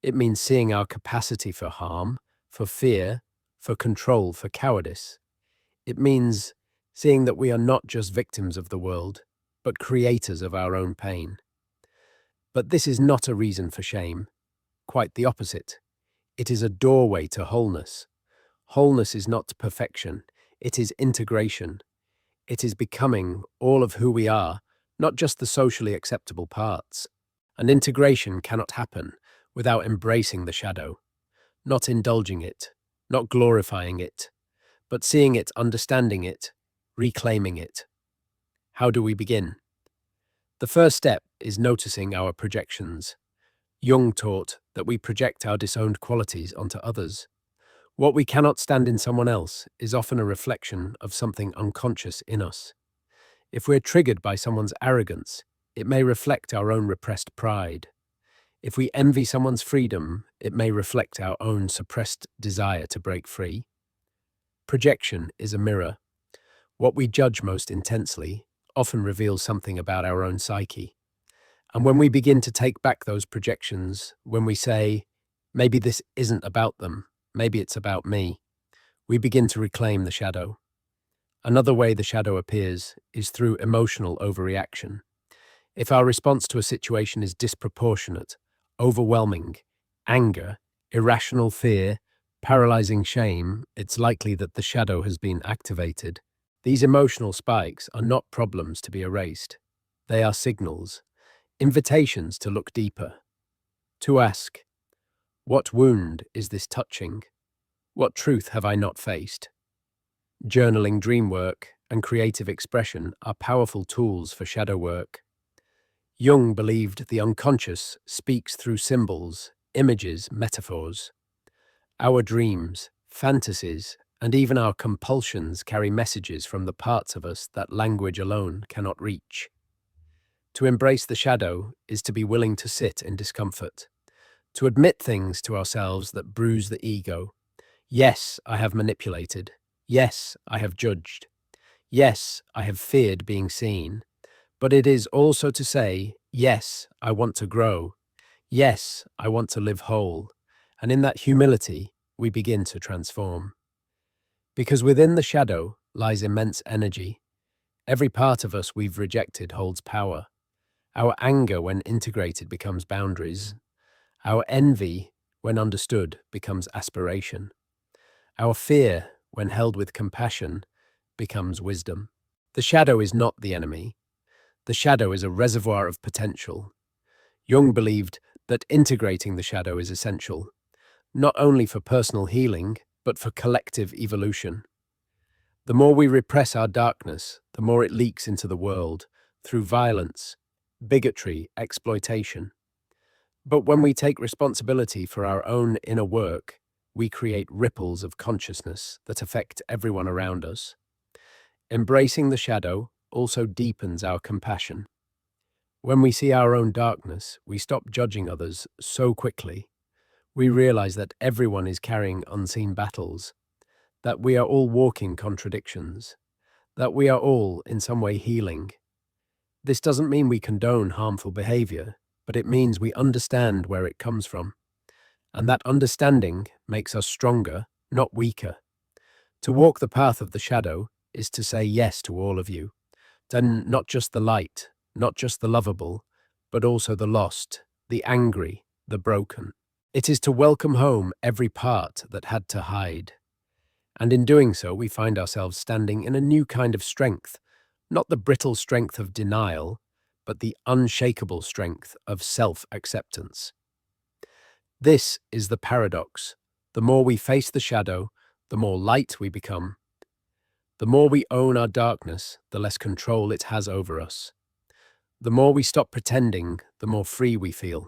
It means seeing our capacity for harm, for fear, for control, for cowardice. It means seeing that we are not just victims of the world, but creators of our own pain. But this is not a reason for shame. Quite the opposite. It is a doorway to wholeness. Wholeness is not perfection. It is integration. It is becoming all of who we are, not just the socially acceptable parts. And integration cannot happen without embracing the shadow, not indulging it, not glorifying it, but seeing it, understanding it, reclaiming it. How do we begin? The first step is noticing our projections. Jung taught that we project our disowned qualities onto others. What we cannot stand in someone else is often a reflection of something unconscious in us. If we're triggered by someone's arrogance, it may reflect our own repressed pride. If we envy someone's freedom, it may reflect our own suppressed desire to break free. Projection is a mirror. What we judge most intensely often reveals something about our own psyche. And when we begin to take back those projections, when we say, maybe this isn't about them, maybe it's about me, we begin to reclaim the shadow. Another way the shadow appears is through emotional overreaction. If our response to a situation is disproportionate, overwhelming, anger, irrational fear, paralyzing shame, it's likely that the shadow has been activated. These emotional spikes are not problems to be erased. They are signals, invitations to look deeper, to ask, what wound is this touching? What truth have I not faced? Journaling, dream work, and creative expression are powerful tools for shadow work. Jung believed the unconscious speaks through symbols, images, metaphors. Our dreams, fantasies, and even our compulsions carry messages from the parts of us that language alone cannot reach. To embrace the shadow is to be willing to sit in discomfort, to admit things to ourselves that bruise the ego. Yes, I have manipulated. Yes, I have judged. Yes, I have feared being seen. But it is also to say, yes, I want to grow. Yes, I want to live whole. And in that humility, we begin to transform. Because within the shadow lies immense energy. Every part of us we've rejected holds power. Our anger, when integrated, becomes boundaries. Our envy, when understood, becomes aspiration. Our fear, when held with compassion, becomes wisdom. The shadow is not the enemy. The shadow is a reservoir of potential. Jung believed that integrating the shadow is essential, not only for personal healing, but for collective evolution. The more we repress our darkness, the more it leaks into the world through violence, bigotry, exploitation. But when we take responsibility for our own inner work, we create ripples of consciousness that affect everyone around us. Embracing the shadow also deepens our compassion. When we see our own darkness, we stop judging others so quickly. We realize that everyone is carrying unseen battles, that we are all walking contradictions, that we are all in some way healing. This doesn't mean we condone harmful behavior, but it means we understand where it comes from. And that understanding makes us stronger, not weaker. To walk the path of the shadow is to say yes to all of you. Then not just the light, not just the lovable, but also the lost, the angry, the broken. It is to welcome home every part that had to hide. And in doing so, we find ourselves standing in a new kind of strength, not the brittle strength of denial, but the unshakable strength of self-acceptance. This is the paradox. The more we face the shadow, the more light we become. The more we own our darkness, the less control it has over us. The more we stop pretending, the more free we feel.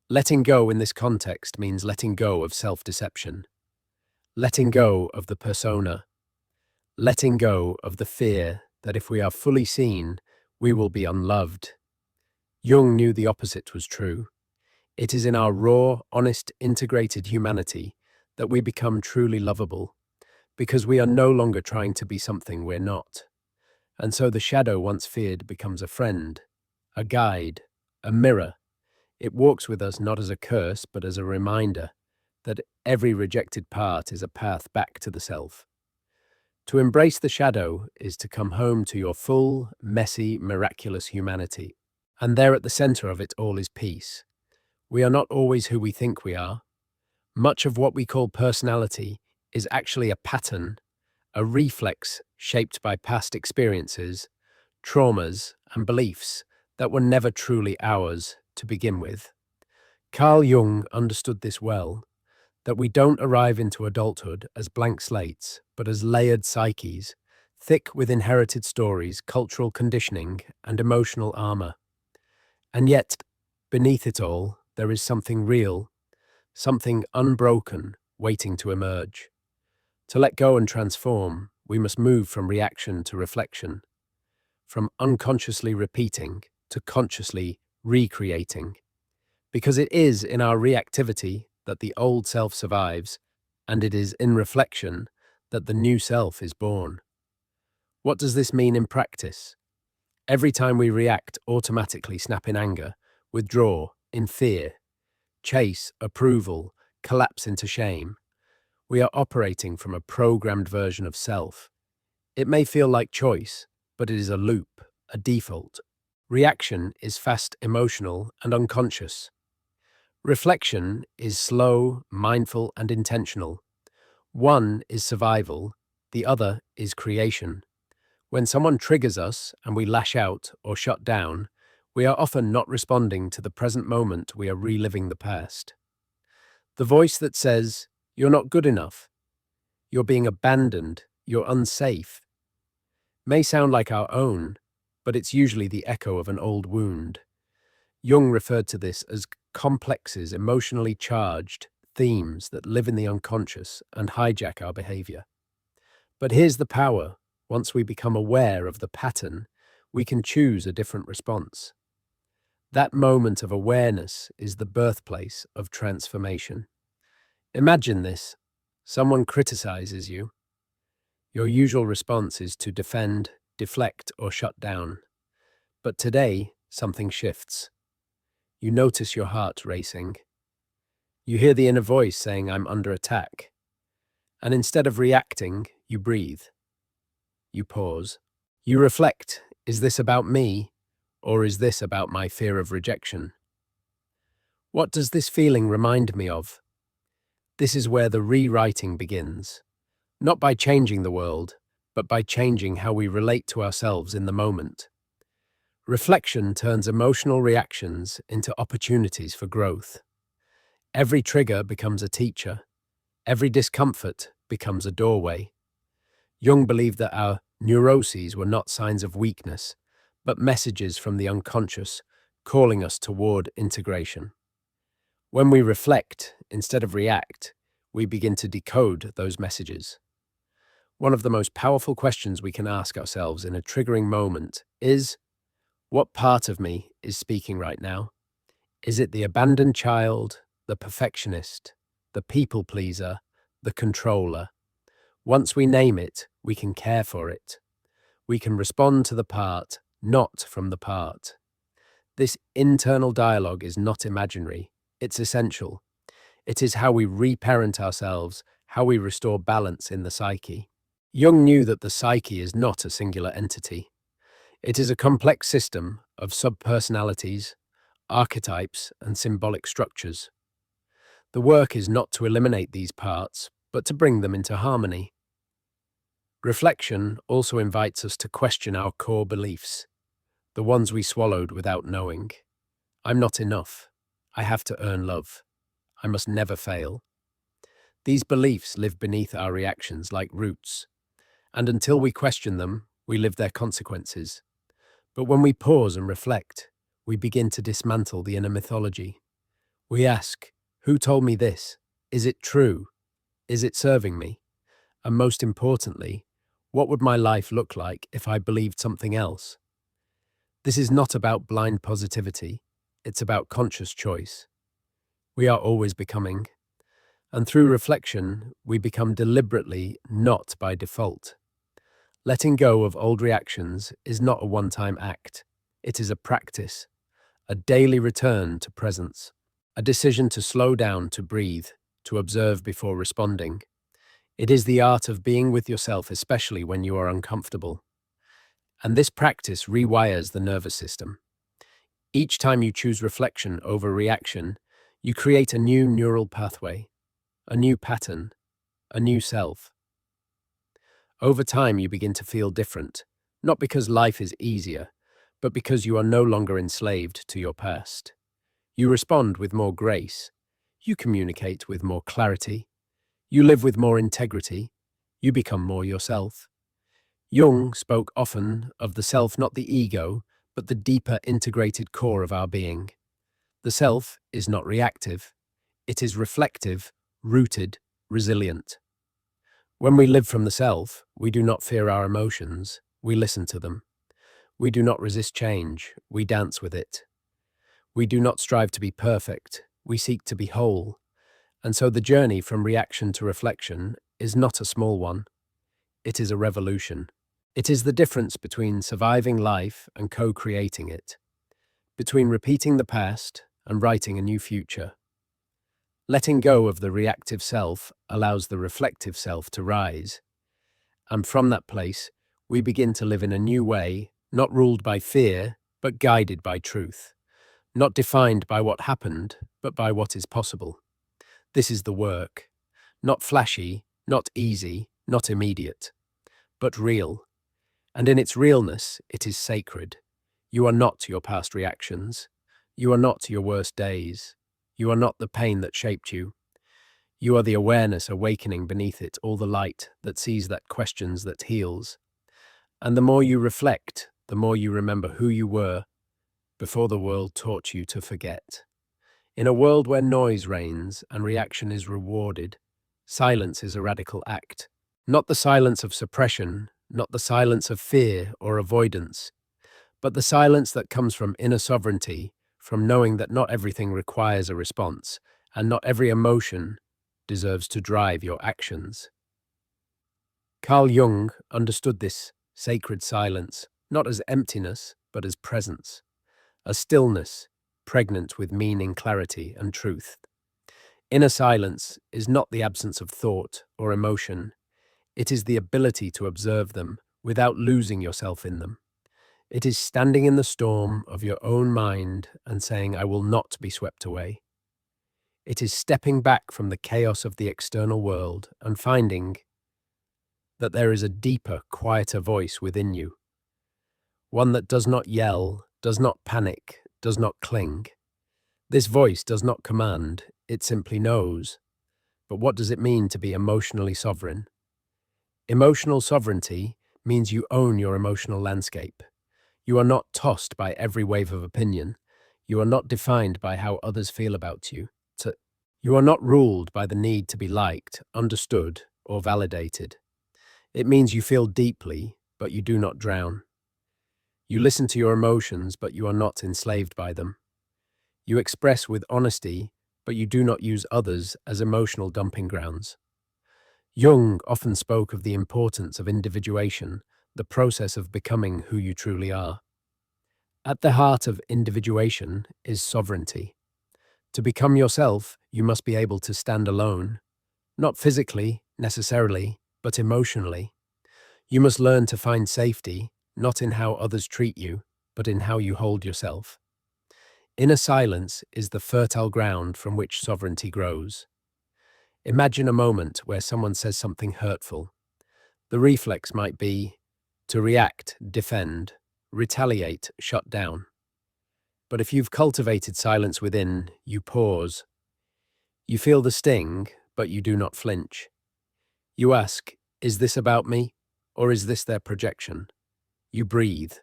Letting go in this context means letting go of self-deception, letting go of the persona, letting go of the fear that if we are fully seen, we will be unloved. Jung knew the opposite was true. It is in our raw, honest, integrated humanity that we become truly lovable, because we are no longer trying to be something we're not. And so the shadow once feared becomes a friend, a guide, a mirror. It walks with us not as a curse, but as a reminder that every rejected part is a path back to the self. To embrace the shadow is to come home to your full, messy, miraculous humanity. And there at the center of it all is peace. We are not always who we think we are. Much of what we call personality is actually a pattern, a reflex shaped by past experiences, traumas, and beliefs that were never truly ours to begin with. Carl Jung understood this well, that we don't arrive into adulthood as blank slates, but as layered psyches, thick with inherited stories, cultural conditioning, and emotional armor. And yet, beneath it all, there is something real, something unbroken, waiting to emerge. To let go and transform, we must move from reaction to reflection, from unconsciously repeating to consciously recreating. Because it is in our reactivity that the old self survives, and it is in reflection that the new self is born. What does this mean in practice? Every time we react, automatically snap in anger, withdraw, in fear, chase, approval, collapse into shame, we are operating from a programmed version of self. It may feel like choice, but it is a loop, a default. Reaction is fast, emotional, and unconscious. Reflection is slow, mindful, and intentional. One is survival, the other is creation. When someone triggers us and we lash out or shut down, we are often not responding to the present moment, we are reliving the past. The voice that says, "You're not good enough, you're being abandoned, you're unsafe," may sound like our own, but it's usually the echo of an old wound. Jung referred to this as complexes, emotionally charged themes that live in the unconscious and hijack our behavior. But here's the power. Once we become aware of the pattern, we can choose a different response. That moment of awareness is the birthplace of transformation. Imagine this. Someone criticizes you. Your usual response is to defend, deflect, or shut down. But today, something shifts. You notice your heart racing. You hear the inner voice saying, "I'm under attack." And instead of reacting, you breathe. You pause. You reflect, is this about me, or is this about my fear of rejection? What does this feeling remind me of? This is where the rewriting begins, not by changing the world, but by changing how we relate to ourselves in the moment. Reflection turns emotional reactions into opportunities for growth. Every trigger becomes a teacher. Every discomfort becomes a doorway. Jung believed that our neuroses were not signs of weakness, but messages from the unconscious calling us toward integration. When we reflect instead of react, we begin to decode those messages. One of the most powerful questions we can ask ourselves in a triggering moment is, what part of me is speaking right now? Is it the abandoned child, the perfectionist, the people pleaser, the controller? Once we name it, we can care for it. We can respond to the part, not from the part. This internal dialogue is not imaginary, it's essential. It is how we reparent ourselves, how we restore balance in the psyche. Jung knew that the psyche is not a singular entity. It is a complex system of subpersonalities, archetypes, and symbolic structures. The work is not to eliminate these parts, but to bring them into harmony. Reflection also invites us to question our core beliefs, the ones we swallowed without knowing. I'm not enough. I have to earn love. I must never fail. These beliefs live beneath our reactions like roots, and until we question them, we live their consequences. But when we pause and reflect, we begin to dismantle the inner mythology. We ask, who told me this? Is it true? Is it serving me? And most importantly, what would my life look like if I believed something else? This is not about blind positivity, it's about conscious choice. We are always becoming, and through reflection, we become deliberately, not by default. Letting go of old reactions is not a one-time act. It is a practice, a daily return to presence, a decision to slow down, to breathe, to observe before responding. It is the art of being with yourself, especially when you are uncomfortable. And this practice rewires the nervous system. Each time you choose reflection over reaction, you create a new neural pathway, a new pattern, a new self. Over time, you begin to feel different, not because life is easier, but because you are no longer enslaved to your past. You respond with more grace. You communicate with more clarity. You live with more integrity. You become more yourself. Jung spoke often of the self, not the ego, but the deeper integrated core of our being. The self is not reactive. It is reflective, rooted, resilient. When we live from the self, we do not fear our emotions, we listen to them. We do not resist change, we dance with it. We do not strive to be perfect, we seek to be whole. And so the journey from reaction to reflection is not a small one. It is a revolution. It is the difference between surviving life and co-creating it, between repeating the past and writing a new future. Letting go of the reactive self allows the reflective self to rise. And from that place, we begin to live in a new way, not ruled by fear, but guided by truth. Not defined by what happened, but by what is possible. This is the work. Not flashy, not easy, not immediate, but real. And in its realness, it is sacred. You are not your past reactions. You are not your worst days. You are not the pain that shaped you. You are the awareness awakening beneath it, all the light that sees, that questions, that heals. And the more you reflect, the more you remember who you were before the world taught you to forget. In a world where noise reigns and reaction is rewarded, silence is a radical act. Not the silence of suppression, not the silence of fear or avoidance, but the silence that comes from inner sovereignty, from knowing that not everything requires a response, and not every emotion deserves to drive your actions. Carl Jung understood this sacred silence, not as emptiness, but as presence, a stillness pregnant with meaning, clarity, and truth. Inner silence is not the absence of thought or emotion. It is the ability to observe them without losing yourself in them. It is standing in the storm of your own mind and saying, I will not be swept away. It is stepping back from the chaos of the external world and finding that there is a deeper, quieter voice within you, one that does not yell, does not panic, does not cling. This voice does not command, it simply knows. But what does it mean to be emotionally sovereign? Emotional sovereignty means you own your emotional landscape. You are not tossed by every wave of opinion. You are not defined by how others feel about you. You are not ruled by the need to be liked, understood, or validated. It means you feel deeply, but you do not drown. You listen to your emotions, but you are not enslaved by them. You express with honesty, but you do not use others as emotional dumping grounds. Jung often spoke of the importance of individuation, the process of becoming who you truly are. At the heart of individuation is sovereignty. To become yourself, you must be able to stand alone, not physically, necessarily, but emotionally. You must learn to find safety, not in how others treat you, but in how you hold yourself. Inner silence is the fertile ground from which sovereignty grows. Imagine a moment where someone says something hurtful. The reflex might be to react, defend, retaliate, shut down. But if you've cultivated silence within, you pause. You feel the sting, but you do not flinch. You ask, is this about me, or is this their projection? You breathe.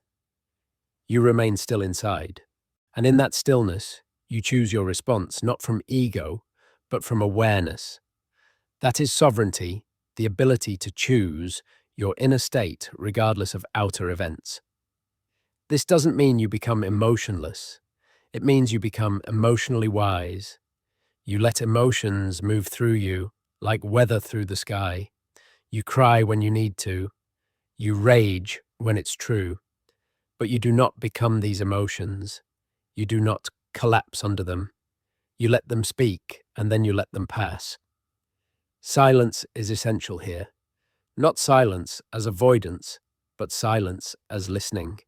You remain still inside. And in that stillness, you choose your response not from ego, but from awareness. That is sovereignty, the ability to choose your inner state regardless of outer events. This doesn't mean you become emotionless. It means you become emotionally wise. You let emotions move through you like weather through the sky. You cry when you need to. You rage when it's true. But you do not become these emotions. You do not collapse under them. You let them speak, and then you let them pass. Silence is essential here. Not silence as avoidance, but silence as listening.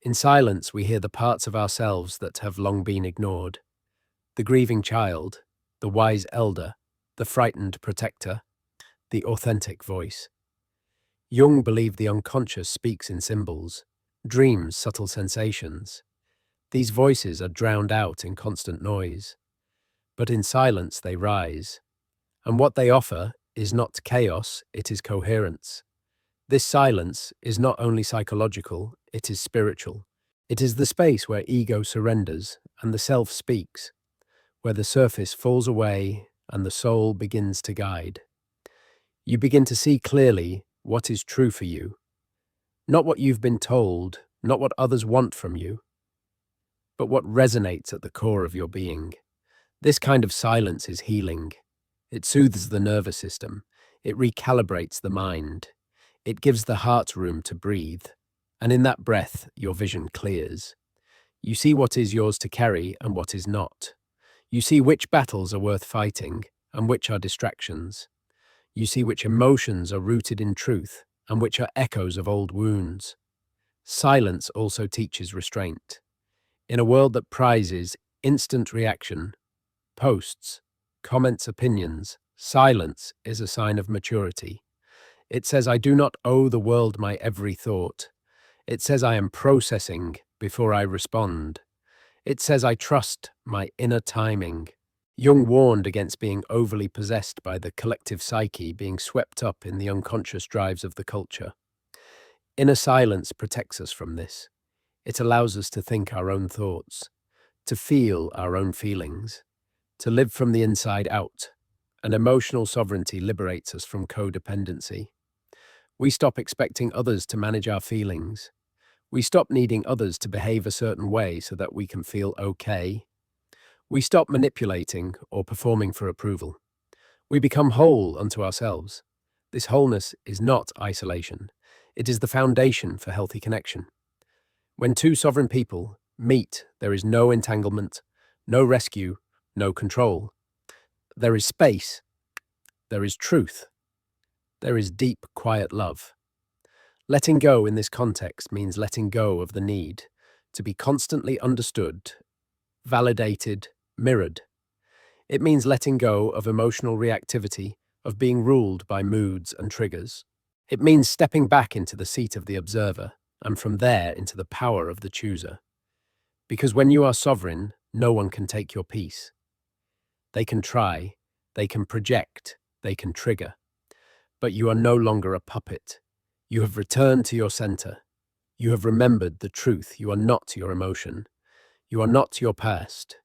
In silence, we hear the parts of ourselves that have long been ignored. The grieving child, the wise elder, the frightened protector, the authentic voice. Jung believed the unconscious speaks in symbols, dreams subtle sensations. These voices are drowned out in constant noise. But in silence they rise. And what they offer is not chaos, it is coherence. This silence is not only psychological, it is spiritual. It is the space where ego surrenders and the self speaks, where the surface falls away and the soul begins to guide. You begin to see clearly what is true for you, not what you've been told, not what others want from you, but what resonates at the core of your being. This kind of silence is healing. It soothes the nervous system. It recalibrates the mind. It gives the heart room to breathe. And in that breath, your vision clears. You see what is yours to carry and what is not. You see which battles are worth fighting and which are distractions. You see which emotions are rooted in truth and which are echoes of old wounds. Silence also teaches restraint. In a world that prizes instant reaction, posts, comments, opinions, silence is a sign of maturity. It says, I do not owe the world my every thought. It says, I am processing before I respond. It says, I trust my inner timing. Jung warned against being overly possessed by the collective psyche, being swept up in the unconscious drives of the culture. Inner silence protects us from this. It allows us to think our own thoughts, to feel our own feelings, to live from the inside out, and emotional sovereignty liberates us from codependency. We stop expecting others to manage our feelings. We stop needing others to behave a certain way so that we can feel okay. We stop manipulating or performing for approval. We become whole unto ourselves. This wholeness is not isolation. It is the foundation for healthy connection. When two sovereign people meet, there is no entanglement, no rescue, no control. There is space. There is truth. There is deep, quiet love. Letting go in this context means letting go of the need to be constantly understood, validated, mirrored. It means letting go of emotional reactivity, of being ruled by moods and triggers. It means stepping back into the seat of the observer, and from there into the power of the chooser. Because when you are sovereign, no one can take your peace. They can try, they can project, they can trigger. But you are no longer a puppet. You have returned to your center. You have remembered the truth. You are not your emotion. You are not your past.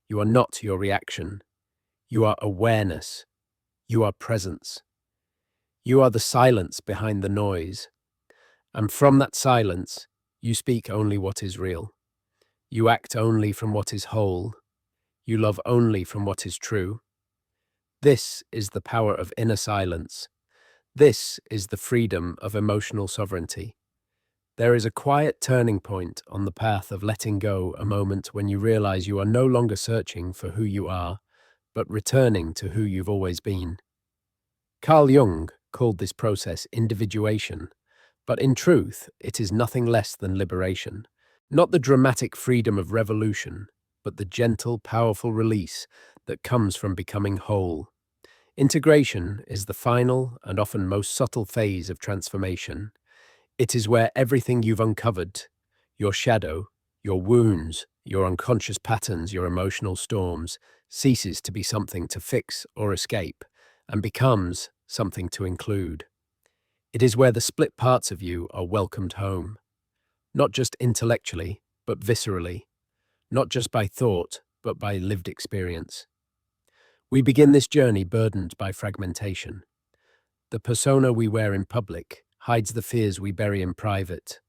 You are not your reaction. You are awareness. You are presence. You are the silence behind the noise. And from that silence, you speak only what is real. You act only from what is whole. You love only from what is true. This is the power of inner silence. This is the freedom of emotional sovereignty. There is a quiet turning point on the path of letting go, a moment when you realize you are no longer searching for who you are, but returning to who you've always been. Carl Jung called this process individuation, but in truth, it is nothing less than liberation. Not the dramatic freedom of revolution, but the gentle, powerful release that comes from becoming whole. Integration is the final and often most subtle phase of transformation. It is where everything you've uncovered, your shadow, your wounds, your unconscious patterns, your emotional storms, ceases to be something to fix or escape and becomes something to include. It is where the split parts of you are welcomed home, not just intellectually, but viscerally, not just by thought, but by lived experience. We begin this journey burdened by fragmentation. The persona we wear in public hides the fears we bury in private.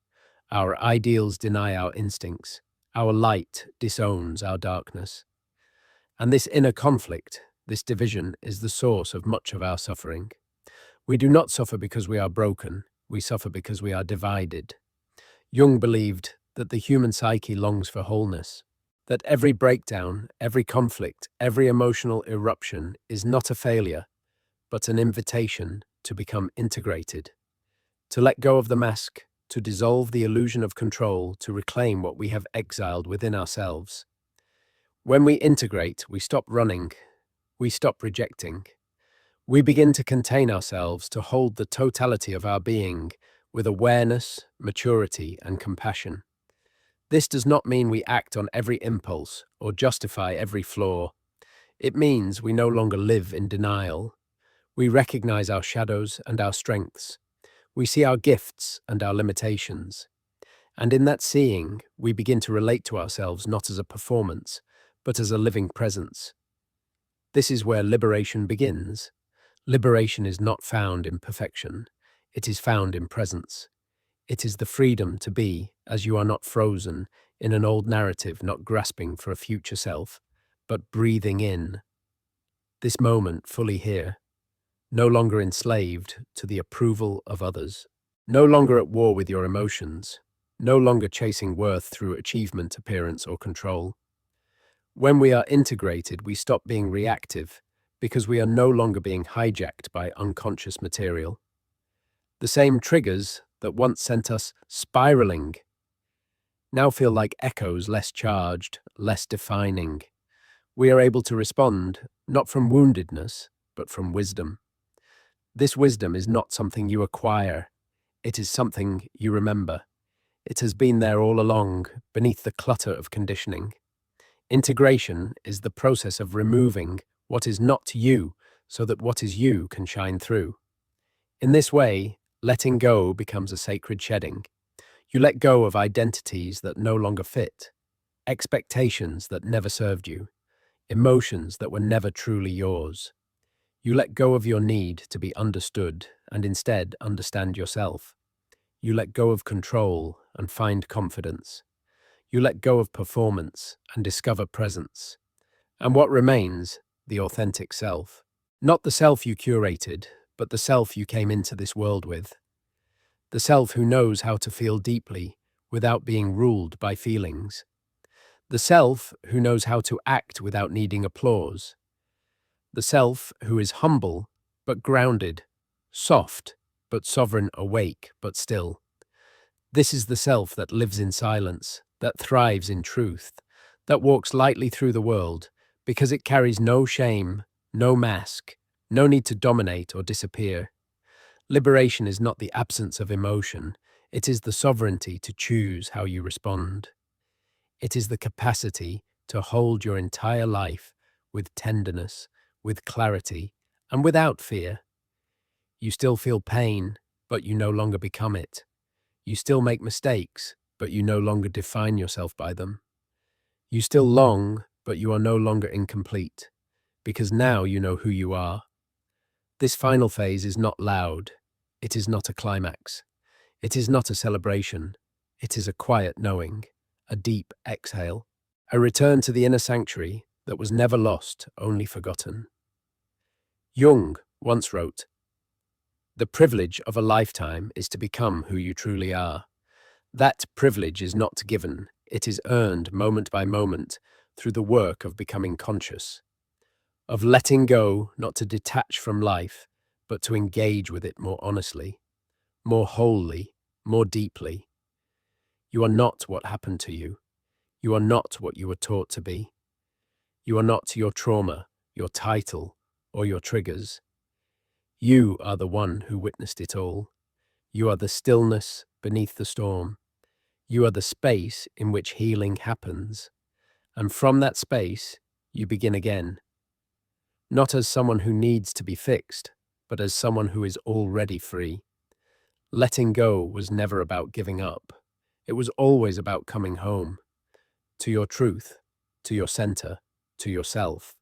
Our ideals deny our instincts. Our light disowns our darkness. And this inner conflict, this division, is the source of much of our suffering. We do not suffer because we are broken. We suffer because we are divided. Jung believed that the human psyche longs for wholeness, that every breakdown, every conflict, every emotional eruption is not a failure, but an invitation to become integrated, to let go of the mask, to dissolve the illusion of control, to reclaim what we have exiled within ourselves. When we integrate, we stop running, we stop rejecting. We begin to contain ourselves, to hold the totality of our being with awareness, maturity, and compassion. This does not mean we act on every impulse or justify every flaw. It means we no longer live in denial. We recognize our shadows and our strengths. We see our gifts and our limitations. And in that seeing, we begin to relate to ourselves not as a performance, but as a living presence. This is where liberation begins. Liberation is not found in perfection. It is found in presence. It is the freedom to be as you are, not frozen in an old narrative, not grasping for a future self, but breathing in this moment fully here, no longer enslaved to the approval of others, no longer at war with your emotions, no longer chasing worth through achievement, appearance, or control. When we are integrated, we stop being reactive because we are no longer being hijacked by unconscious material. The same triggers that once sent us spiraling now feel like echoes, less charged, less defining. We are able to respond not from woundedness, but from wisdom. This wisdom is not something you acquire. It is something you remember. It has been there all along, beneath the clutter of conditioning. Integration is the process of removing what is not you so that what is you can shine through. In this way, letting go becomes a sacred shedding. You let go of identities that no longer fit, expectations that never served you, emotions that were never truly yours. You let go of your need to be understood and instead understand yourself. You let go of control and find confidence. You let go of performance and discover presence. And what remains? The authentic self. Not the self you curated, but the self you came into this world with. The self who knows how to feel deeply without being ruled by feelings. The self who knows how to act without needing applause. The self who is humble but grounded, soft but sovereign, awake, but still. This is the self that lives in silence, that thrives in truth, that walks lightly through the world, because it carries no shame, no mask, no need to dominate or disappear. Liberation is not the absence of emotion, it is the sovereignty to choose how you respond. It is the capacity to hold your entire life with tenderness, with clarity, and without fear. You still feel pain, but you no longer become it. You still make mistakes, but you no longer define yourself by them. You still long, but you are no longer incomplete, because now you know who you are. This final phase is not loud. It is not a climax. It is not a celebration. It is a quiet knowing, a deep exhale, a return to the inner sanctuary that was never lost, only forgotten. Jung once wrote, "The privilege of a lifetime is to become who you truly are. That privilege is not given, it is earned moment by moment through the work of becoming conscious, of letting go, not to detach from life, but to engage with it more honestly, more wholly, more deeply. You are not what happened to you. You are not what you were taught to be. You are not your trauma, your title, or your triggers. You are the one who witnessed it all. You are the stillness beneath the storm. You are the space in which healing happens. And from that space, you begin again. Not as someone who needs to be fixed, but as someone who is already free. Letting go was never about giving up. It was always about coming home. To your truth, to your center, to yourself.